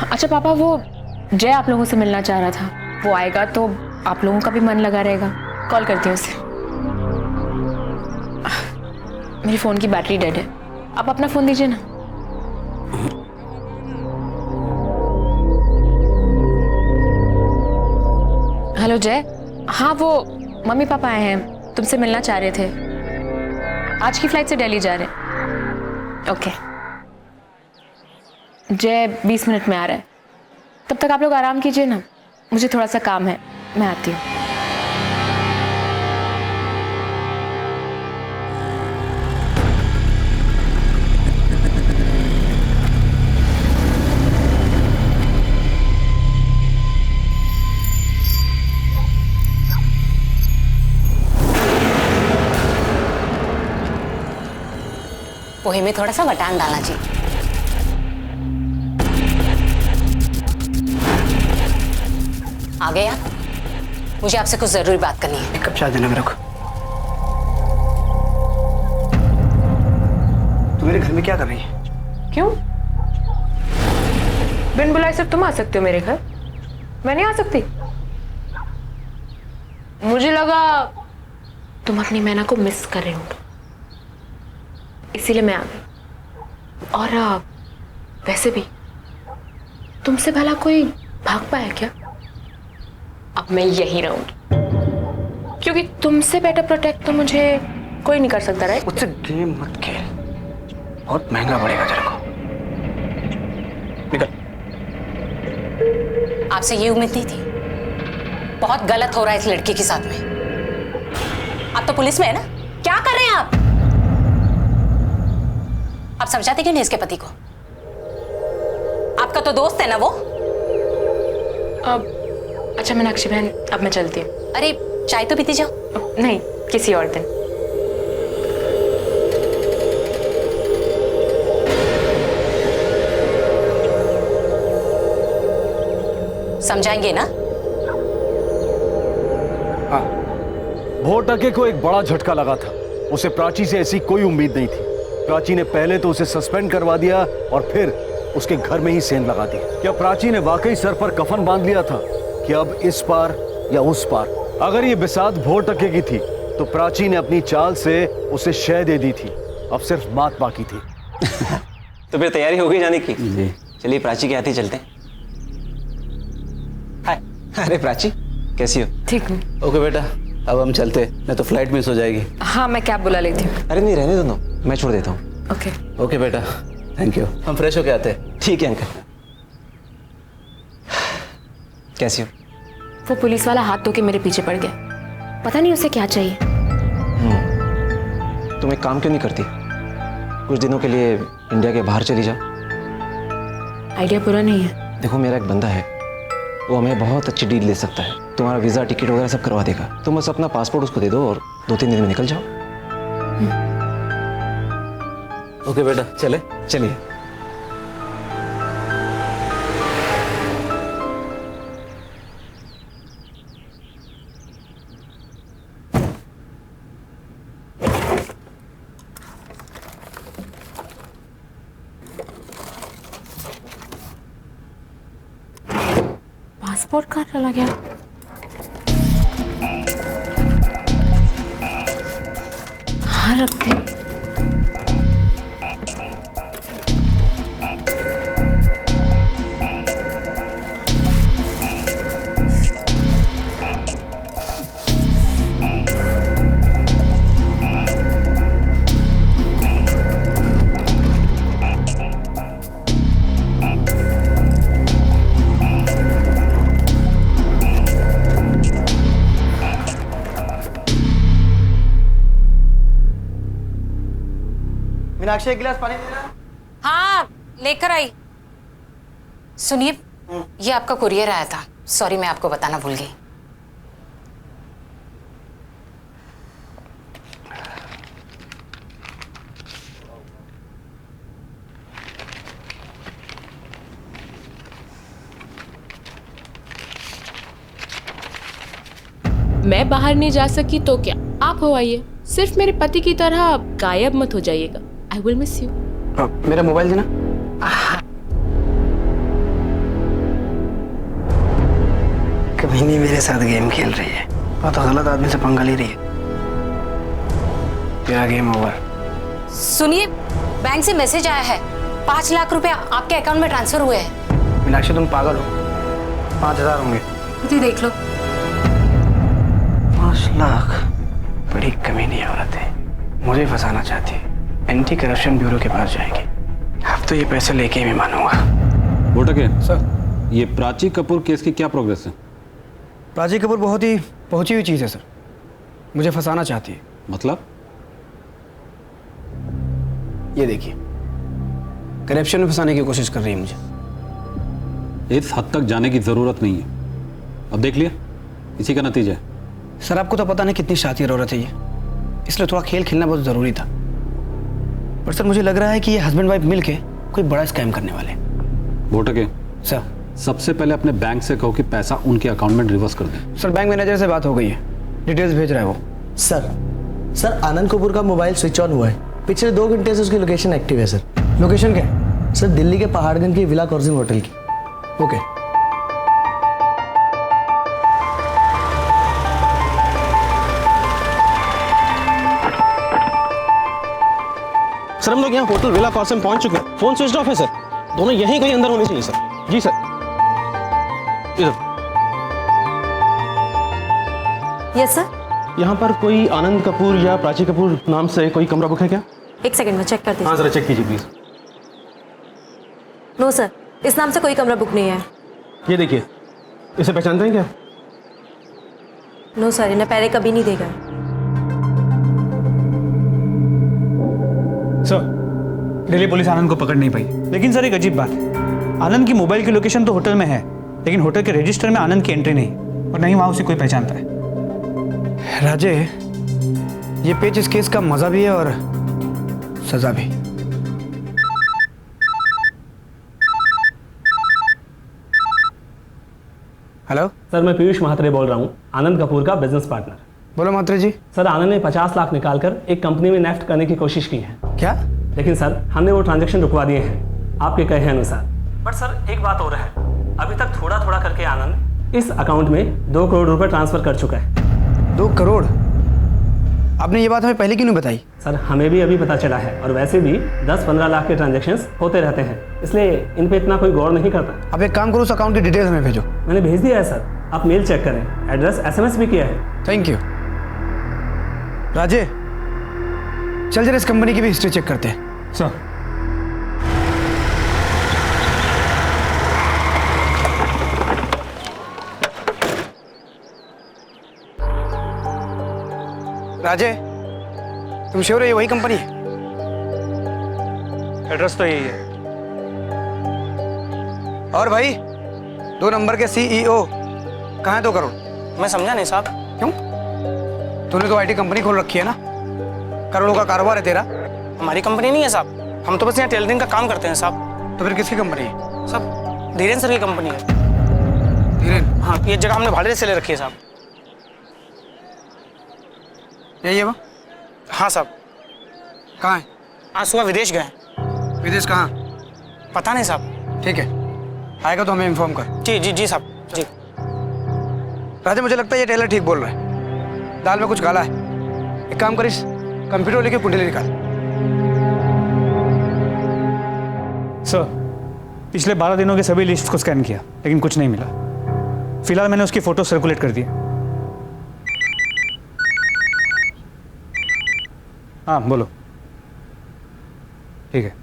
Speaker 1: अच्छा पापा, वो जय आप लोगों से मिलना चाह रहा था, वो आएगा तो आप लोगों का भी मन लगा रहेगा। कॉल करती हूँ उसे। मेरी फ़ोन की बैटरी डेड है, आप अपना फ़ोन दीजिए ना। हेलो जय। हाँ, वो मम्मी पापा आए हैं, तुमसे मिलना चाह रहे थे। आज की फ्लाइट से दिल्ली जा रहे हैं। ओके। जय 20 मिनट में आ रहा है, तब तक आप लोग आराम कीजिए ना, मुझे थोड़ा सा काम है, मैं आती हूँ।
Speaker 10: पोहे में थोड़ा सा वटान डालना चाहिए। आ गए आप? मुझे आपसे कुछ जरूरी बात करनी है।
Speaker 7: एक कप चाय देना मेरे को। तू मेरे घर में क्या कर रही है?
Speaker 1: क्यों? बिन बुलाए सिर्फ तुम आ सकते हो मेरे घर, मैं नहीं आ सकती? मुझे लगा तुम अपनी मैना को मिस कर रहे हो, इसीलिए मैं आ गई। और वैसे भी तुमसे भला कोई भाग पाया क्या? अब मैं यहीं रहूंगी, क्योंकि तुमसे बेटर प्रोटेक्ट तो मुझे कोई नहीं कर सकता। राइट?
Speaker 7: मुझसे गेम मत खेल, बहुत महंगा पड़ेगा तेरे को। निकल।
Speaker 10: आपसे ये उम्मीद नहीं थी, बहुत गलत हो रहा है इस लड़की के साथ में। आप तो पुलिस में है ना, क्या कर रहे हैं आप? आप समझाते क्यों नहीं इसके पति को? आपका तो दोस्त है ना वो।
Speaker 1: अच्छा मीनाक्षी बहन, अब मैं चलती हूँ।
Speaker 10: अरे चाय तो पीती जाओ।
Speaker 1: नहीं, किसी और दिन।
Speaker 10: समझाएंगे ना?
Speaker 6: हाँ। भोर टके को एक बड़ा झटका लगा था। उसे प्राची से ऐसी कोई उम्मीद नहीं थी। प्राची ने पहले तो उसे सस्पेंड करवा दिया और फिर उसके घर में ही सेंध लगा दी। क्या प्राची ने वाकई सर पर कफन बांध लिया था कि अब इस पार या उस पार? अगर ये बिसात भोर टके की थी तो प्राची ने अपनी चाल से उसे शय दे दी थी। अब सिर्फ मात बाकी थी।
Speaker 15: तो फिर तैयारी हो गई जाने की? जी। चलिए प्राची के हाथ ही चलते हैं। हाय। अरे प्राची, कैसी हो?
Speaker 1: ठीक हूँ।
Speaker 11: ओके बेटा, अब हम चलते, नहीं तो फ्लाइट मिस हो जाएगी।
Speaker 1: हाँ, मैं कैब बुला लेती हूँ।
Speaker 15: अरे नहीं, रहने दो, मैं छोड़ देता हूँ।
Speaker 1: ओके।
Speaker 11: ओके बेटा, थैंक यू। हम फ्रेश होके आते हैं।
Speaker 15: ठीक है अंकल। कैसी हो?
Speaker 1: वो पुलिस वाला हाथ धो के मेरे पीछे पड़ गया। पता नहीं उसे क्या चाहिए।
Speaker 15: तुम एक काम क्यों नहीं करती? कुछ दिनों के लिए इंडिया के बाहर चली जाओ।
Speaker 1: आइडिया बुरा नहीं है।
Speaker 15: देखो, मेरा एक बंदा है, वो हमें बहुत अच्छी डील दे सकता है। तुम्हारा वीज़ा, टिकट वगैरह सब करवा देगा। तुम बस अपना पासपोर्ट उसको दे दो और 2-3 दिन में निकल जाओ।
Speaker 11: ओके बेटा, चले?
Speaker 15: चलिए।
Speaker 1: पासपोर्ट कहाँ चला गया? हाँ, रख दे।
Speaker 9: मीनाक्षी, एक गिलास पानी देना।
Speaker 10: हाँ, लेकर आई। सुनिए, ये आपका कुरियर आया था। सॉरी, मैं आपको बताना भूल गई।
Speaker 5: मैं बाहर नहीं जा सकी तो क्या, आप हो आइए। सिर्फ मेरे पति की तरह गायब मत हो जाइएगा। I will miss you.
Speaker 7: मेरा मोबाइल देना। कभी नहीं मेरे साथ गेम खेल रही है, बहुत गलत आदमी से पंगा ले रही है। तेरा गेम ओवर।
Speaker 10: सुनिए, बैंक से मैसेज आया है, 5 लाख रुपया आपके अकाउंट में ट्रांसफर हुए हैं।
Speaker 7: मीनाक्षी, तुम पागल हो? 5,000 होंगे।
Speaker 10: खुद ही देख लो।
Speaker 7: 5 लाख? बड़ी कमीनी औरत है, मुझे फंसाना चाहती है। एंटी करप्शन ब्यूरो के पास जाएगी। अब तो ये पैसे लेके ही मैं मानूंगा।
Speaker 12: बोटके सर, ये प्राची कपूर केस की क्या प्रोग्रेस है?
Speaker 7: प्राची कपूर बहुत ही पहुंची हुई चीज़ है सर, मुझे फंसाना चाहती है।
Speaker 12: मतलब?
Speaker 7: ये देखिए, करप्शन में फंसाने की कोशिश कर रही है मुझे।
Speaker 12: इस हद तक जाने की जरूरत नहीं है। अब देख लिया, इसी का नतीजा है।
Speaker 7: सर, आपको तो पता नहीं कितनी शातिर औरत है ये, इसलिए थोड़ा खेल खेलना बहुत ज़रूरी था। पर सर, मुझे लग रहा है कि ये हस्बैंड वाइफ मिलके कोई बड़ा स्कैम करने वाले।
Speaker 12: बोटके
Speaker 7: सर,
Speaker 12: सबसे पहले अपने बैंक से कहो कि पैसा उनके अकाउंट में रिवर्स कर दें।
Speaker 7: सर, बैंक मैनेजर से बात हो गई है, डिटेल्स भेज रहा है वो।
Speaker 9: सर आनंद कपूर का मोबाइल स्विच ऑन हुआ है। पिछले 2 घंटे से उसकी लोकेशन एक्टिव है सर।
Speaker 7: लोकेशन क्या है?
Speaker 9: सर, दिल्ली के पहाड़गंज की विला कॉर्जिंग होटल की।
Speaker 7: ओके।
Speaker 18: सर, हम लोग यहाँ होटल विला कॉर्जिंग पहुंच चुके हैं। फोन स्विच ऑफ है सर, दोनों यहीं कहीं अंदर होने चाहिए सर। जी सर। इधर।
Speaker 10: Yes sir.
Speaker 18: यहाँ पर कोई आनंद कपूर या प्राची कपूर नाम से कोई कमरा बुक है क्या?
Speaker 10: एक सेकंड में चेक कर दीजिए।
Speaker 18: हाँ जरा चेक कीजिए प्लीज।
Speaker 10: नो सर, इस नाम से कोई कमरा बुक नहीं है।
Speaker 18: ये देखिए, इसे पहचानते हैं क्या?
Speaker 19: नो सर, इन्हें पहले कभी नहीं देखा।
Speaker 3: सर, दिल्ली पुलिस आनंद को पकड़ नहीं पाई। लेकिन सर एक अजीब बात है, आनंद की मोबाइल की लोकेशन तो होटल में है, लेकिन होटल के रजिस्टर में आनंद की एंट्री नहीं और नहीं वहां उसे कोई पहचानता है।
Speaker 17: राजे, ये पेज इस केस का मजा भी है और सजा भी। हेलो
Speaker 15: सर, मैं पीयूष महात्रे बोल रहा हूँ, आनंद कपूर का बिजनेस पार्टनर।
Speaker 17: बोलो महात्रे जी।
Speaker 15: सर, आनंद ने 50 लाख निकालकर एक कंपनी में नेफ्ट करने की कोशिश की है।
Speaker 17: क्या?
Speaker 15: लेकिन सर, हमने वो ट्रांजैक्शन रुकवा दिए हैं आपके कहे अनुसार। बट सर, एक बात और है, अभी तक थोड़ा थोड़ा करके आनंद इस अकाउंट में 2 करोड़ रुपए ट्रांसफर कर चुका है।
Speaker 17: 2 करोड़? आपने ये बात हमें पहले क्यों नहीं बताई?
Speaker 15: सर, हमें भी अभी पता चला है, और वैसे भी 10-15 लाख के ट्रांजैक्शंस होते रहते हैं, इसलिए इन पे इतना कोई गौर नहीं करता।
Speaker 17: आप एक काम करो, उस अकाउंट की डिटेल्स हमें भेजो।
Speaker 15: मैंने भेज दिया है सर, आप मेल चेक करें, एड्रेस SMS भी किया है।
Speaker 17: Thank you. राजे, चल जरा इस कंपनी की भी हिस्ट्री चेक करते हैं।
Speaker 3: सर,
Speaker 17: राजे, तुम श्योर हो ये वही कंपनी है?
Speaker 3: एड्रेस तो यही है।
Speaker 17: और भाई, 2 नंबर के CEO कहाँ है 2 करोड़?
Speaker 7: मैं समझा नहीं साहब।
Speaker 17: क्यों? तूने तो IT कंपनी खोल रखी है ना, करोड़ों का कारोबार है तेरा।
Speaker 7: हमारी कंपनी नहीं है साहब, हम तो बस यहाँ टेलरिंग का काम करते हैं साहब।
Speaker 17: तो फिर किसकी कंपनी है?
Speaker 7: साहब, धीरेन सर की कंपनी है।
Speaker 17: धीरेन?
Speaker 7: हाँ, ये जगह हमने भाड़े से ले रखी है साहब।
Speaker 17: यही है वो?
Speaker 7: हाँ साहब।
Speaker 17: कहाँ है?
Speaker 7: आज सुबह विदेश गए।
Speaker 17: विदेश कहाँ?
Speaker 7: पता नहीं साहब।
Speaker 17: ठीक है, आएगा तो हमें इन्फॉर्म कर।
Speaker 7: जी जी जी साहब, जी।
Speaker 17: राजा, मुझे लगता है ये टेलर ठीक बोल रहा है, दाल में कुछ काला है। एक काम करिस, कंप्यूटर लेके कुंडली निकाल।
Speaker 3: सर, पिछले 12 दिनों के सभी लिस्ट को स्कैन किया, लेकिन कुछ नहीं मिला। फिलहाल मैंने उसकी फोटो सर्कुलेट कर दी। हाँ बोलो। ठीक है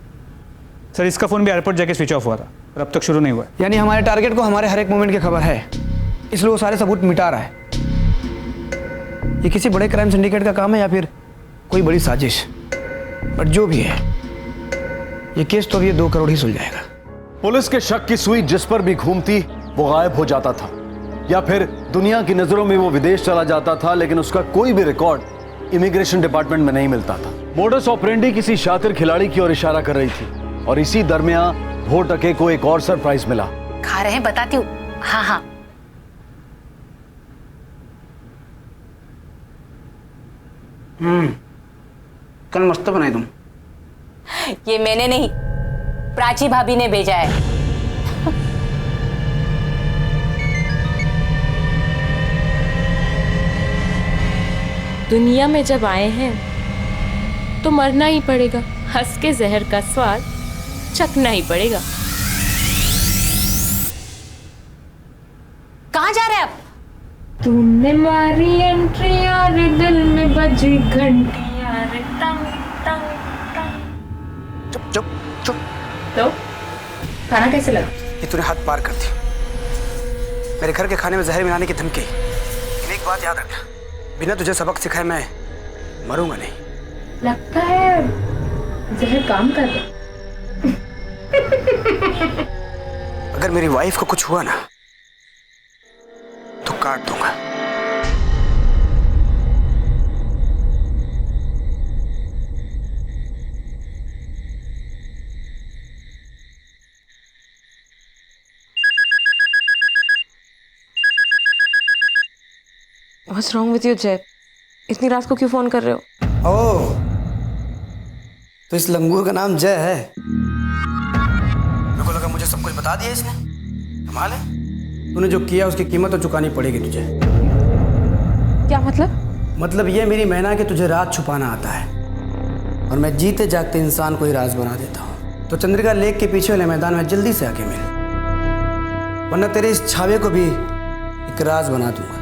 Speaker 3: सर, इसका फ़ोन भी एयरपोर्ट जाके स्विच ऑफ हुआ था और अब तक शुरू नहीं हुआ है।
Speaker 17: यानी हमारे टारगेट को हमारे हर एक मोमेंट की खबर है, इसलिए वो सारे सबूत मिटा रहा है। ये किसी बड़े क्राइम सिंडिकेट का काम है या फिर कोई बड़ी साजिश? बट जो भी है, ये केस तो अब ये 2 करोड़ ही सुलझाएगा।
Speaker 6: पुलिस के शक की सुई जिस पर भी घूमती वो गायब हो जाता था, या फिर दुनिया की नजरों में वो विदेश चला जाता था, लेकिन उसका कोई भी रिकॉर्ड इमिग्रेशन डिपार्टमेंट में नहीं मिलता था। मोडस ऑपरेंडी किसी शातिर खिलाड़ी की ओर इशारा कर रही थी, और इसी दरमियान भोटके को एक और सरप्राइज मिला।
Speaker 2: खा रहे हैं, बताती हूँ। हाँ हाँ।
Speaker 17: कल मस्त बनाई तुम।
Speaker 10: ये मैंने नहीं, प्राची भाभी ने भेजा है।
Speaker 5: दुनिया में जब आए हैं तो मरना ही पड़ेगा, हंस के जहर का स्वाद चखना ही पड़ेगा।
Speaker 10: कहाँ जा रहे हैं आप?
Speaker 5: तुमने मारी एंट्री यार, दिल में बजी घंटी यार, टंग टंग टंग।
Speaker 17: चुप चुप चुप।
Speaker 5: तो खाना कैसे लगा?
Speaker 17: ये तूने हद पार कर दी। मेरे घर के खाने में जहर मिलाने की धमकी। लेकिन एक बात याद रखना, बिना तुझे सबक सिखाए मैं मरूंगा नहीं।
Speaker 5: लगता है जहर काम कर रहा।
Speaker 17: अगर मेरी वाइफ को कुछ हुआ ना तो काट दूंगा।
Speaker 1: What's wrong with you, जय? इतनी रात को क्यों फोन कर रहे हो?
Speaker 17: ओह, तो इस लंगूर का नाम जय है। मेरे को लगा मुझे सब कुछ बता दिया इसने। कमाल है, तूने जो किया उसकी कीमत तो चुकानी पड़ेगी तुझे।
Speaker 1: क्या मतलब?
Speaker 17: मतलब ये मेरी मैना कि तुझे राज छुपाना आता है, और मैं जीते जागते इंसान को ही राज बना देता हूँ। तो चंद्रिका लेक के पीछे वाले मैदान में जल्दी से आके मिल, वरना तेरे इस छावे को भी एक राज बना दूंगा।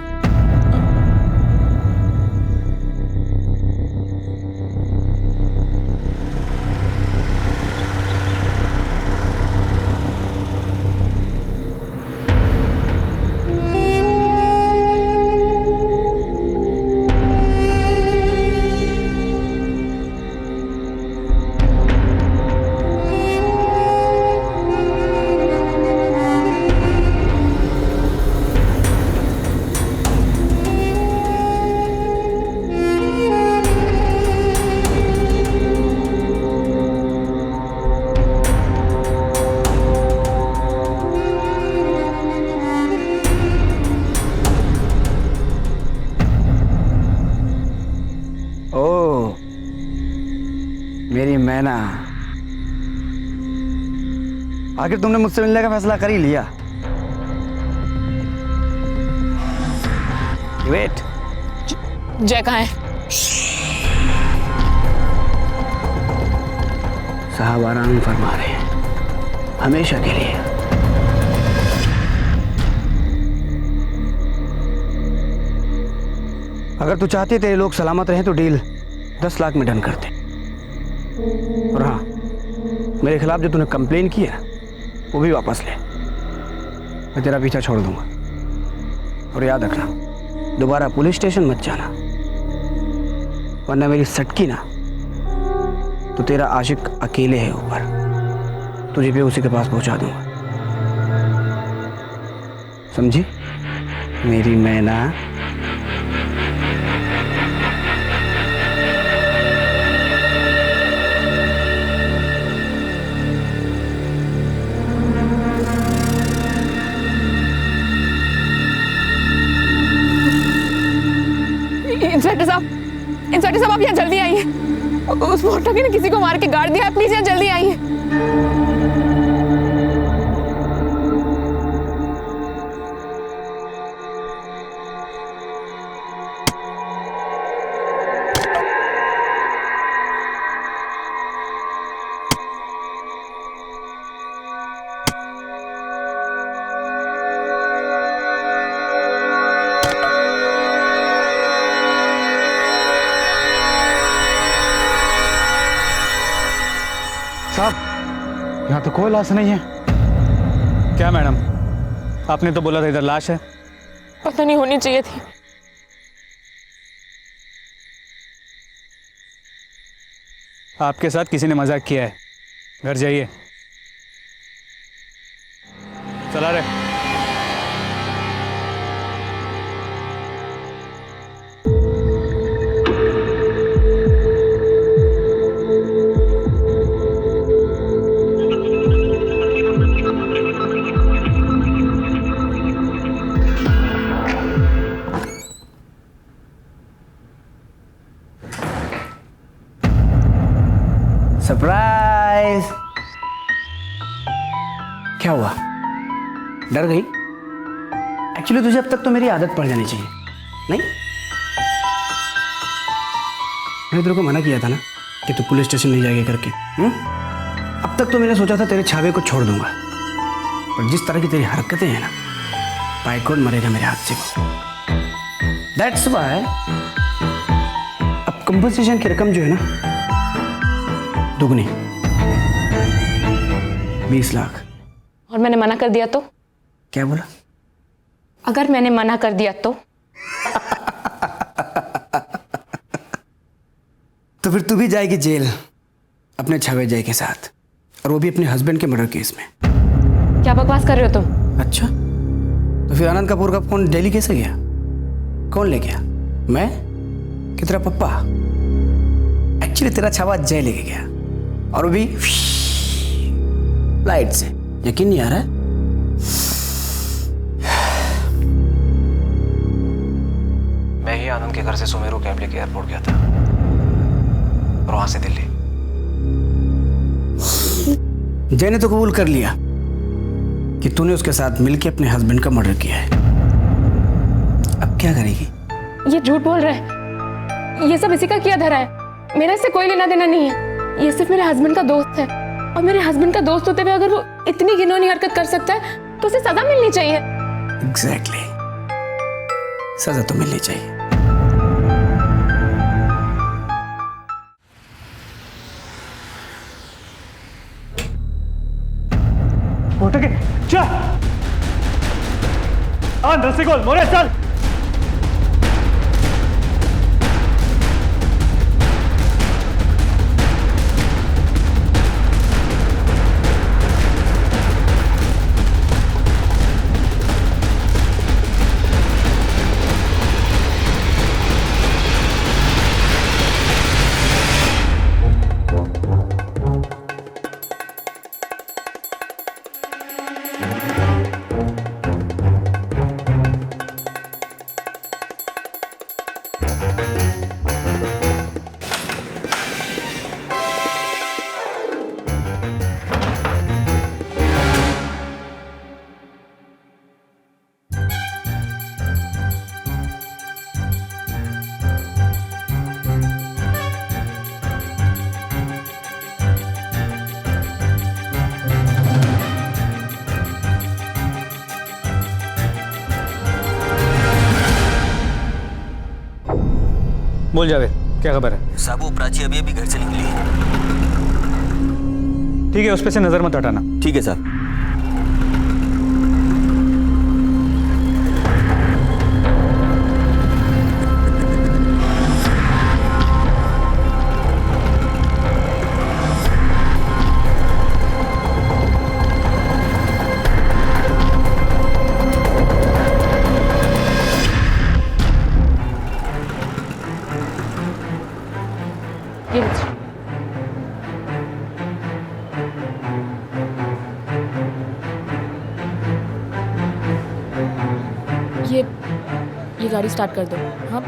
Speaker 17: ओ मेरी मैना, आखिर तुमने मुझसे मिलने का फैसला कर ही लिया। वेट,
Speaker 5: जय कहाँ है?
Speaker 7: साहब आराम फरमा रहे हैं हमेशा के लिए। अगर तू चाहती तेरे लोग सलामत रहें तो डील 10 लाख में डन करते। और हाँ, मेरे खिलाफ जो तूने कंप्लेन की है वो भी वापस ले। मैं तेरा पीछा छोड़ दूंगा। और याद रखना, दोबारा पुलिस स्टेशन मत जाना, वरना मेरी सटकी ना तो तेरा आशिक अकेले है ऊपर, तुझे भी उसी के पास पहुंचा दूंगा। समझी मेरी मैना?
Speaker 5: इंस्पेक्टर साहब आप यहाँ जल्दी आइए। उस मोटरकी ने किसी को मार के गाड़ दिया है, प्लीज यहाँ जल्दी आइए।
Speaker 3: साहब, यहाँ तो कोई लाश नहीं है। क्या मैडम, आपने तो बोला था इधर लाश है।
Speaker 5: पता नहीं, होनी चाहिए थी।
Speaker 3: आपके साथ किसी ने मजाक किया है, घर जाइए। चला रहे।
Speaker 7: सरप्राइज! क्या हुआ, डर गई? एक्चुअली तुझे अब तक तो मेरी आदत पड़ जानी चाहिए, नहीं? मैंने तेरे को मना किया था ना कि तू पुलिस स्टेशन नहीं जाएगी करके। अब तक तो मैंने सोचा था तेरे छावे को छोड़ दूंगा, पर जिस तरह की तेरी हरकतें हैं ना, पाइकोन मरेगा मेरे हाथ से। दैट्स व्हाई अब कंपनसेशन की रकम जो है ना, दुगनी, 20 लाख।
Speaker 5: और मैंने मना कर दिया तो?
Speaker 7: क्या बोला?
Speaker 5: अगर मैंने मना कर दिया तो?
Speaker 7: तो फिर तू भी जाएगी जेल अपने छावे जय के साथ, और वो भी अपने हस्बैंड के मर्डर केस में।
Speaker 5: क्या बकवास कर रहे हो तुम?
Speaker 7: अच्छा, तो फिर आनंद कपूर का फोन दिल्ली कैसे गया? कौन ले गया? मैं कि तेरा पप्पा? एक्चुअली तेरा छावा जय लेके गया, और वो भी फ्लाइट से। यकीन नहीं आ रहा है?
Speaker 18: मैं ही आनंद के घर से सुमेरु कैंप लेके एयरपोर्ट गया था, और वहां से दिल्ली।
Speaker 7: जय ने तो कबूल कर लिया कि तूने उसके साथ मिलकर अपने हस्बैंड का मर्डर किया है। अब क्या करेगी?
Speaker 5: ये झूठ बोल रहा है, ये सब इसी का किया धरा है। मेरा इससे कोई लेना देना नहीं है। ये सिर्फ मेरे हस्बैंड का दोस्त है, और मेरे हस्बैंड का दोस्त होते हुए अगर वो इतनी घिनौनी हरकत कर सकता है तो उसे सजा मिलनी चाहिए।
Speaker 7: एग्जैक्टली, सजा तो मिलनी चाहिए।
Speaker 3: चल रसिकोल मोरे चल। बोल जावेद, क्या खबर है?
Speaker 16: साहब वो प्राची अभी अभी घर से निकली है।
Speaker 3: ठीक है, उस पे से नजर मत हटाना।
Speaker 16: ठीक है साहब।
Speaker 1: ये लीजिए।
Speaker 5: ये गाड़ी स्टार्ट कर दो। हाँ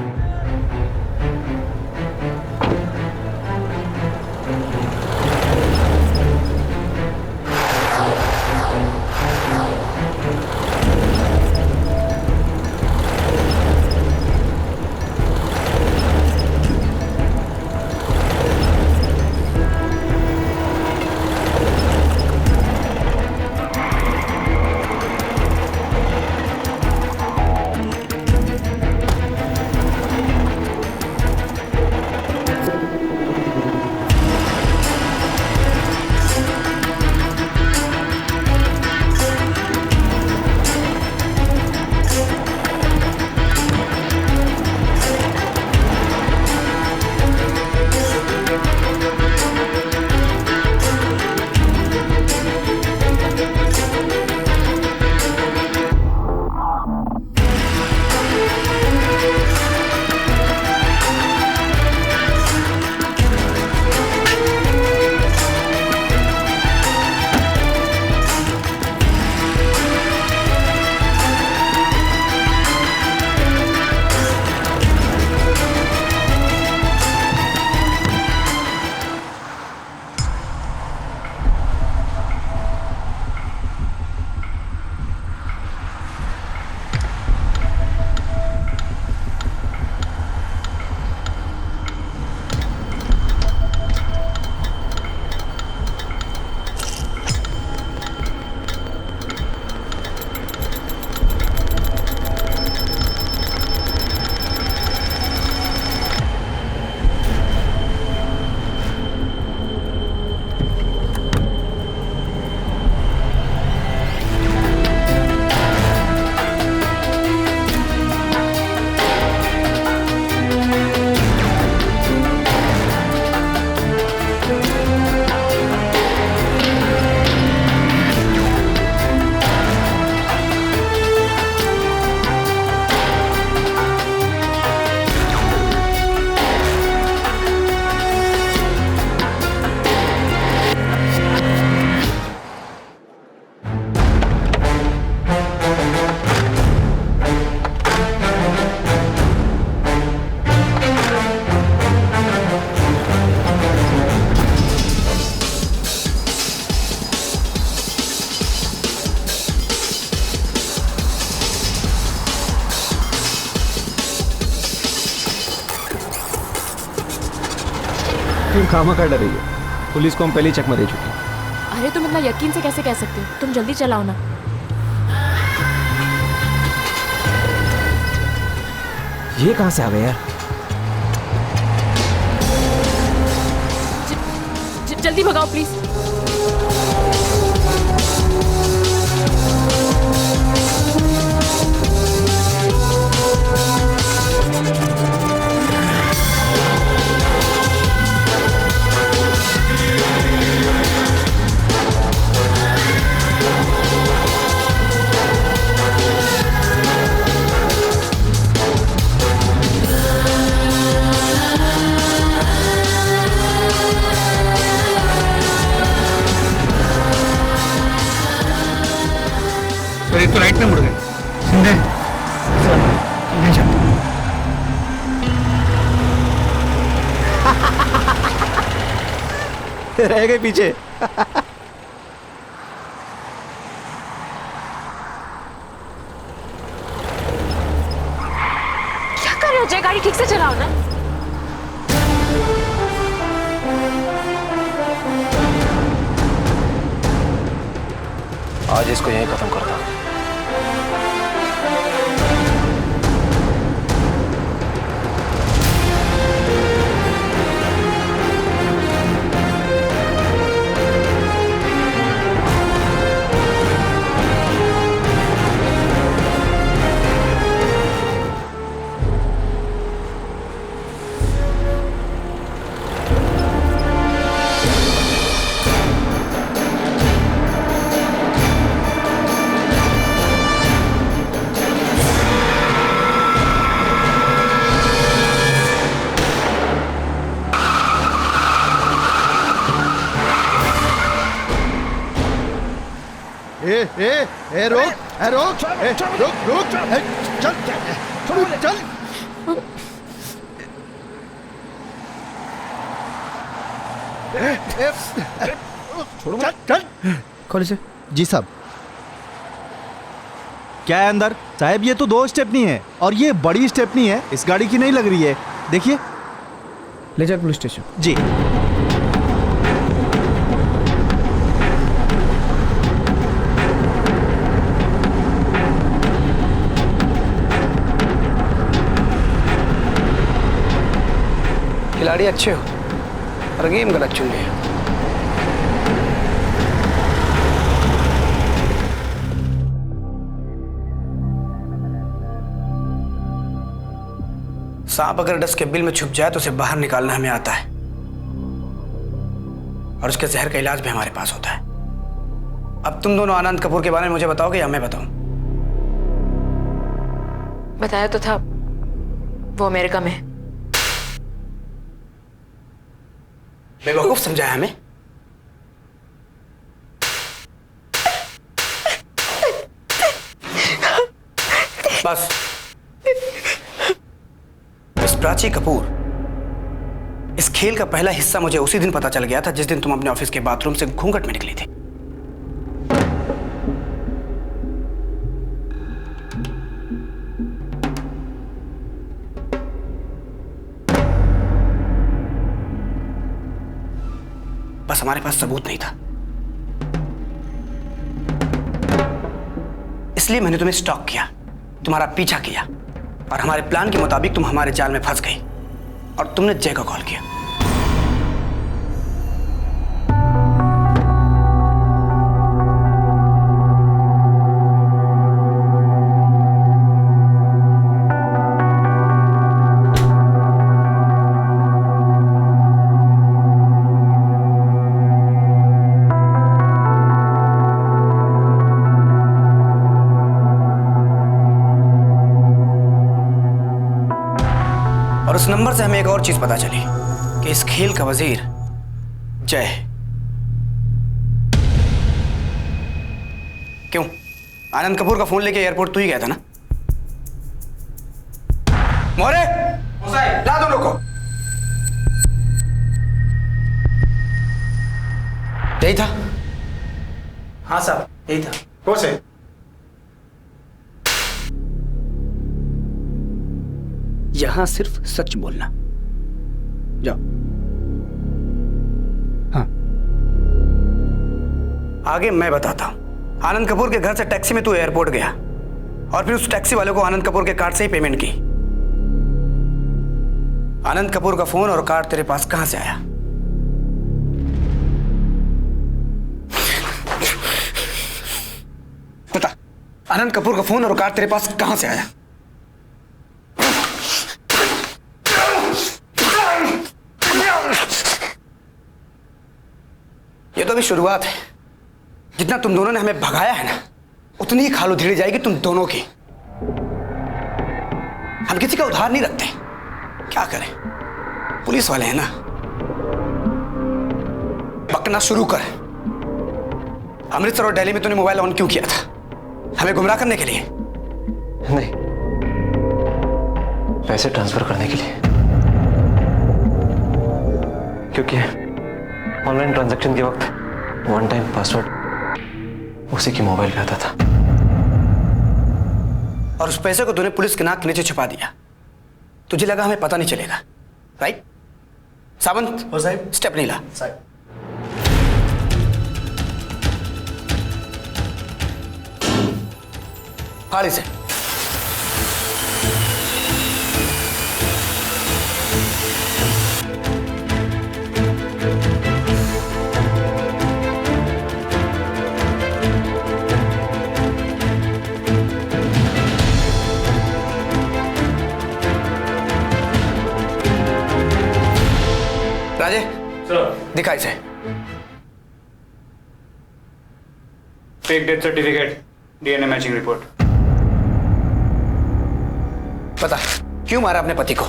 Speaker 14: तुम खामा कर रही है, पुलिस को हम पहले ही चकमा दे चुके हैं।
Speaker 5: अरे तुम इतना यकीन से कैसे कह सकते हो? तुम जल्दी चलाओ ना।
Speaker 14: ये कहाँ से आ गए यार?
Speaker 5: जल्दी भगाओ प्लीज।
Speaker 3: सर एक तो राइट में मुड़ गए, समझे? नहीं चलता।
Speaker 14: रह गए पीछे।
Speaker 5: क्या कर रहे हो जय? गाड़ी ठीक से चलाओ ना।
Speaker 14: आज इसको यहीं खत्म करता हूं।
Speaker 19: ए रोक, रोक, रुक, रुक, चल, चल। चल, चल।
Speaker 7: खोल इसे।
Speaker 19: जी साहब। क्या है अंदर? साहब ये तो 2 स्टेपनी है और ये बड़ी स्टेपनी है, इस गाड़ी की नहीं लग रही है। देखिए।
Speaker 7: ले जाओ पुलिस स्टेशन।
Speaker 19: जी।
Speaker 17: खिलाड़ी अच्छे हो और गेम गलत चुन लिए। सांप अगर डस के बिल में छुप जाए तो उसे बाहर निकालना हमें आता है, और उसके जहर का इलाज भी हमारे पास होता है। अब तुम दोनों आनंद कपूर के बारे में मुझे बताओगे या मैं बताऊं?
Speaker 1: बताया तो था, वो अमेरिका में है।
Speaker 17: बेवकूफ समझाया हमें? बस। मिस प्राची कपूर, इस खेल का पहला हिस्सा मुझे उसी दिन पता चल गया था जिस दिन तुम अपने ऑफिस के बाथरूम से घूंघट में निकली थी। बस हमारे पास सबूत नहीं था, इसलिए मैंने तुम्हें स्टॉक किया, तुम्हारा पीछा किया, और हमारे प्लान के मुताबिक तुम हमारे जाल में फंस गई और तुमने जय को कॉल किया। और उस नंबर से हमें एक और चीज पता चली कि इस खेल का वजीर जय है। क्यों? आनंद कपूर का फोन लेके एयरपोर्ट तू ही गया था ना? मोरे, ला दो लोग को। यही था? हाँ साहब, यही था। कौन से? यहां सिर्फ सच बोलना। जाओ। हाँ। आगे मैं बताता हूं। आनंद कपूर के घर से टैक्सी में तू एयरपोर्ट गया और फिर उस टैक्सी वाले को आनंद कपूर के कार्ड से ही पेमेंट की। आनंद कपूर का फोन और कार्ड तेरे पास कहां से आया? बता। आनंद कपूर का फोन और कार्ड तेरे पास कहां से आया? ये तो अभी शुरुआत है। जितना तुम दोनों ने हमें भगाया है ना, उतनी ही खालो धीरे जाएगी तुम दोनों की। हम किसी का उधार नहीं रखते, क्या करें, पुलिस वाले हैं ना। बकना शुरू कर। अमृतसर और दिल्ली में तूने मोबाइल ऑन क्यों किया था? हमें गुमराह करने के लिए?
Speaker 20: नहीं, पैसे ट्रांसफर करने के लिए। क्योंकि ऑनलाइन ट्रांजैक्शन के वक्त वन टाइम पासवर्ड उसी के मोबाइल पे आता था।
Speaker 17: और उस पैसे को तूने पुलिस के नाक के नीचे छुपा दिया। तुझे लगा हमें पता नहीं चलेगा, राइट? सावंत, साहब, स्टेप नहीं ला। फाड़ी से। राजे, दिखा इसे।
Speaker 3: Fake death certificate, DNA matching report.
Speaker 17: पता क्यों मारा अपने पति को?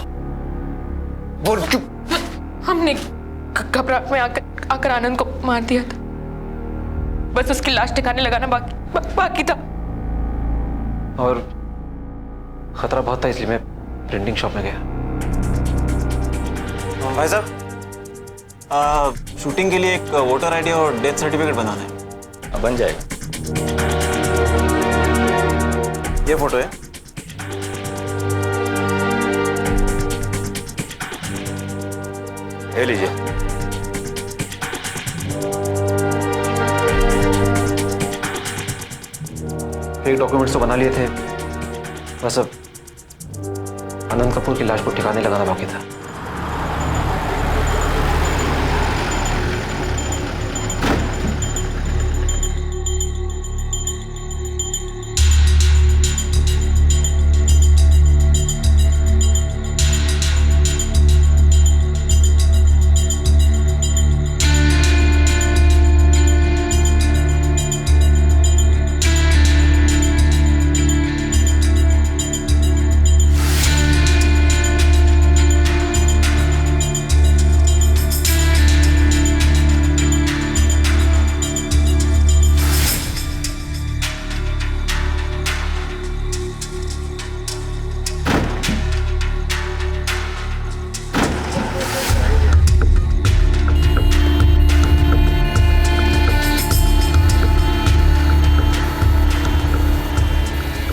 Speaker 17: बोल क्यों?
Speaker 1: हमने घबराहट में आकर आनंद को मार दिया था। बस उसकी लाश ठिकाने लगाना बाकी। बाकी था।
Speaker 20: और खतरा बहुत था, इसलिए मैं प्रिंटिंग शॉप में गया।
Speaker 21: भाई साहब, शूटिंग के लिए एक वोटर आईडी और डेथ सर्टिफिकेट बनाना है।
Speaker 16: बन जाएगा।
Speaker 21: ये फोटो है।
Speaker 16: ये लीजिए।
Speaker 20: फेक डॉक्यूमेंट्स तो बना लिए थे, बस अब आनंद कपूर की लाश को ठिकाने लगाना बाकी था।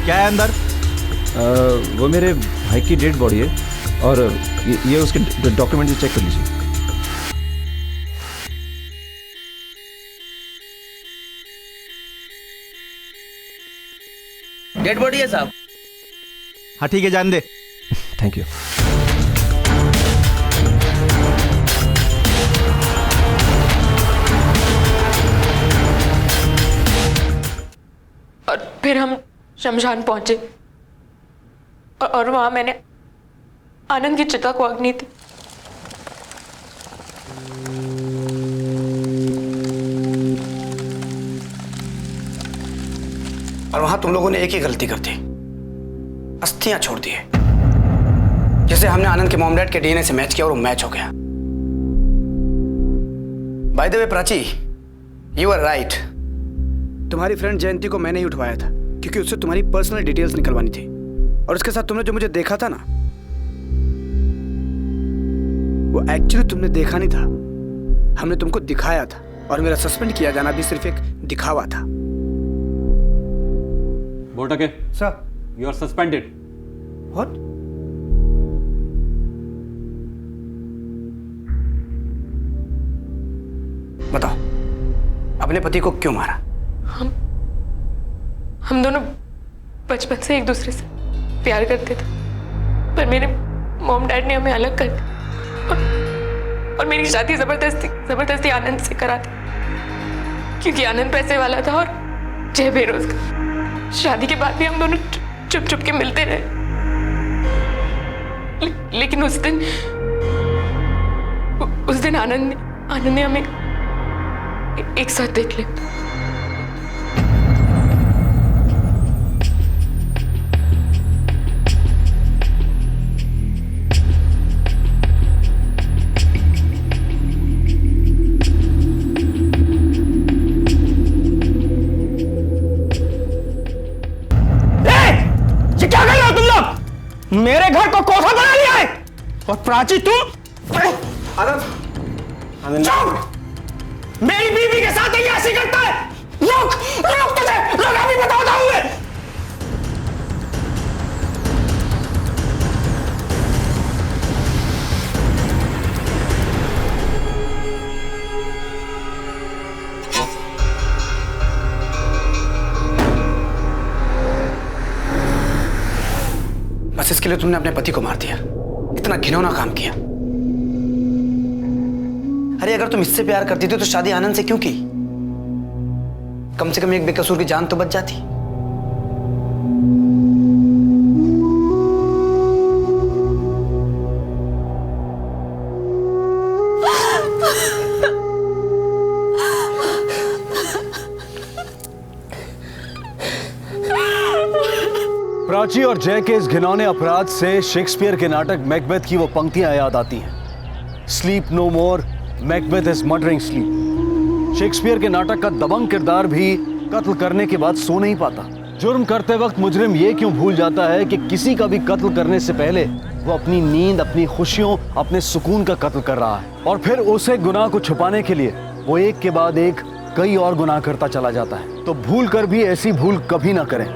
Speaker 19: क्या है अंदर?
Speaker 6: वो मेरे भाई की डेड बॉडी है और ये उसके डॉक्यूमेंट चेक कर लीजिए।
Speaker 17: डेड बॉडी है साहब।
Speaker 19: हाँ ठीक है, जान दे।
Speaker 6: Thank you.
Speaker 1: और फिर हम शमशान पहुंचे और वहां मैंने आनंद की चिता को अग्नि दी।
Speaker 17: और वहां तुम लोगों ने एक ही गलती कर दी, अस्थियां छोड़ दी। जैसे हमने आनंद के मॉम डैड के डीएनए से मैच किया और वो मैच हो गया। By the way Prachi, you are right. तुम्हारी फ्रेंड जयंती को मैंने ही उठवाया था क्योंकि उससे तुम्हारी पर्सनल डिटेल्स निकलवानी थी। और उसके साथ तुमने जो मुझे देखा था ना, वो एक्चुअली तुमने देखा नहीं था, हमने तुमको दिखाया था। और मेरा सस्पेंड किया जाना भी सिर्फ एक दिखावा था।
Speaker 12: बोटके
Speaker 17: sir,
Speaker 12: you are suspended.
Speaker 17: What? बताओ, अपने पति को क्यों मारा?
Speaker 1: हम दोनों बचपन से एक दूसरे से प्यार करते थे, पर मेरे मॉम डैड ने हमें अलग कर दिया और मेरी शादी जबरदस्ती आनंद से करा दी, क्योंकि आनंद पैसे वाला था और जय बेरोजगार। शादी के बाद भी हम दोनों चुप चुप के मिलते रहे, लेकिन उस दिन आनंद ने हमें एक साथ देख लिया।
Speaker 18: मेरे घर को कोठा बना लिया है और प्राची तुम मेरी बीवी के साथ ये ऐसी करता है। रुक तुझे अभी बताता हूं मैं।
Speaker 17: बस इसके लिए तुमने अपने पति को मार दिया, इतना घिनौना काम किया। अरे अगर तुम इससे प्यार करती थी तो शादी आनंद से क्यों की? कम से कम एक बेकसूर की जान तो बच जाती।
Speaker 6: प्राची और जय के इस घिनौने अपराध से शेक्सपियर के नाटक मैकबेथ की वो पंक्तियां याद आती हैं। Sleep no more, Macbeth is murdering sleep. Shakespeare के नाटक का दबंग किरदार भी कत्ल करने के बाद सो नहीं पाता। जुर्म करते वक्त मुजरिम ये क्यों भूल जाता है कि किसी का भी कत्ल करने से पहले वो अपनी नींद, अपनी खुशियों, अपने सुकून का कत्ल कर रहा है, और फिर उसे गुनाह को छुपाने के लिए वो एक के बाद एक कई और गुनाह करता चला जाता है। तो भूल कर भी ऐसी भूल कभी ना करें,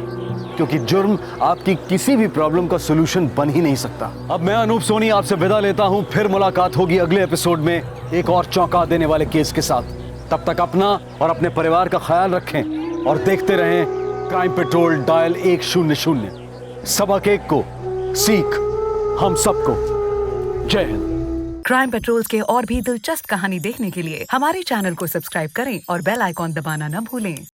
Speaker 6: क्योंकि जुर्म आपकी किसी भी प्रॉब्लम का सलूशन बन ही नहीं सकता। अब मैं अनूप सोनी आपसे विदा लेता हूं, फिर मुलाकात होगी अगले एपिसोड में एक और चौंका देने वाले केस के साथ। तब तक अपना और अपने परिवार का ख्याल रखें और देखते रहें क्राइम पेट्रोल डायल 100। सबक एक को, सीख हम सबको। जय हिंद।
Speaker 8: क्राइम पेट्रोल के और भी दिलचस्प कहानी देखने के लिए हमारे चैनल को सब्सक्राइब करें और बेल आइकॉन दबाना न भूलें।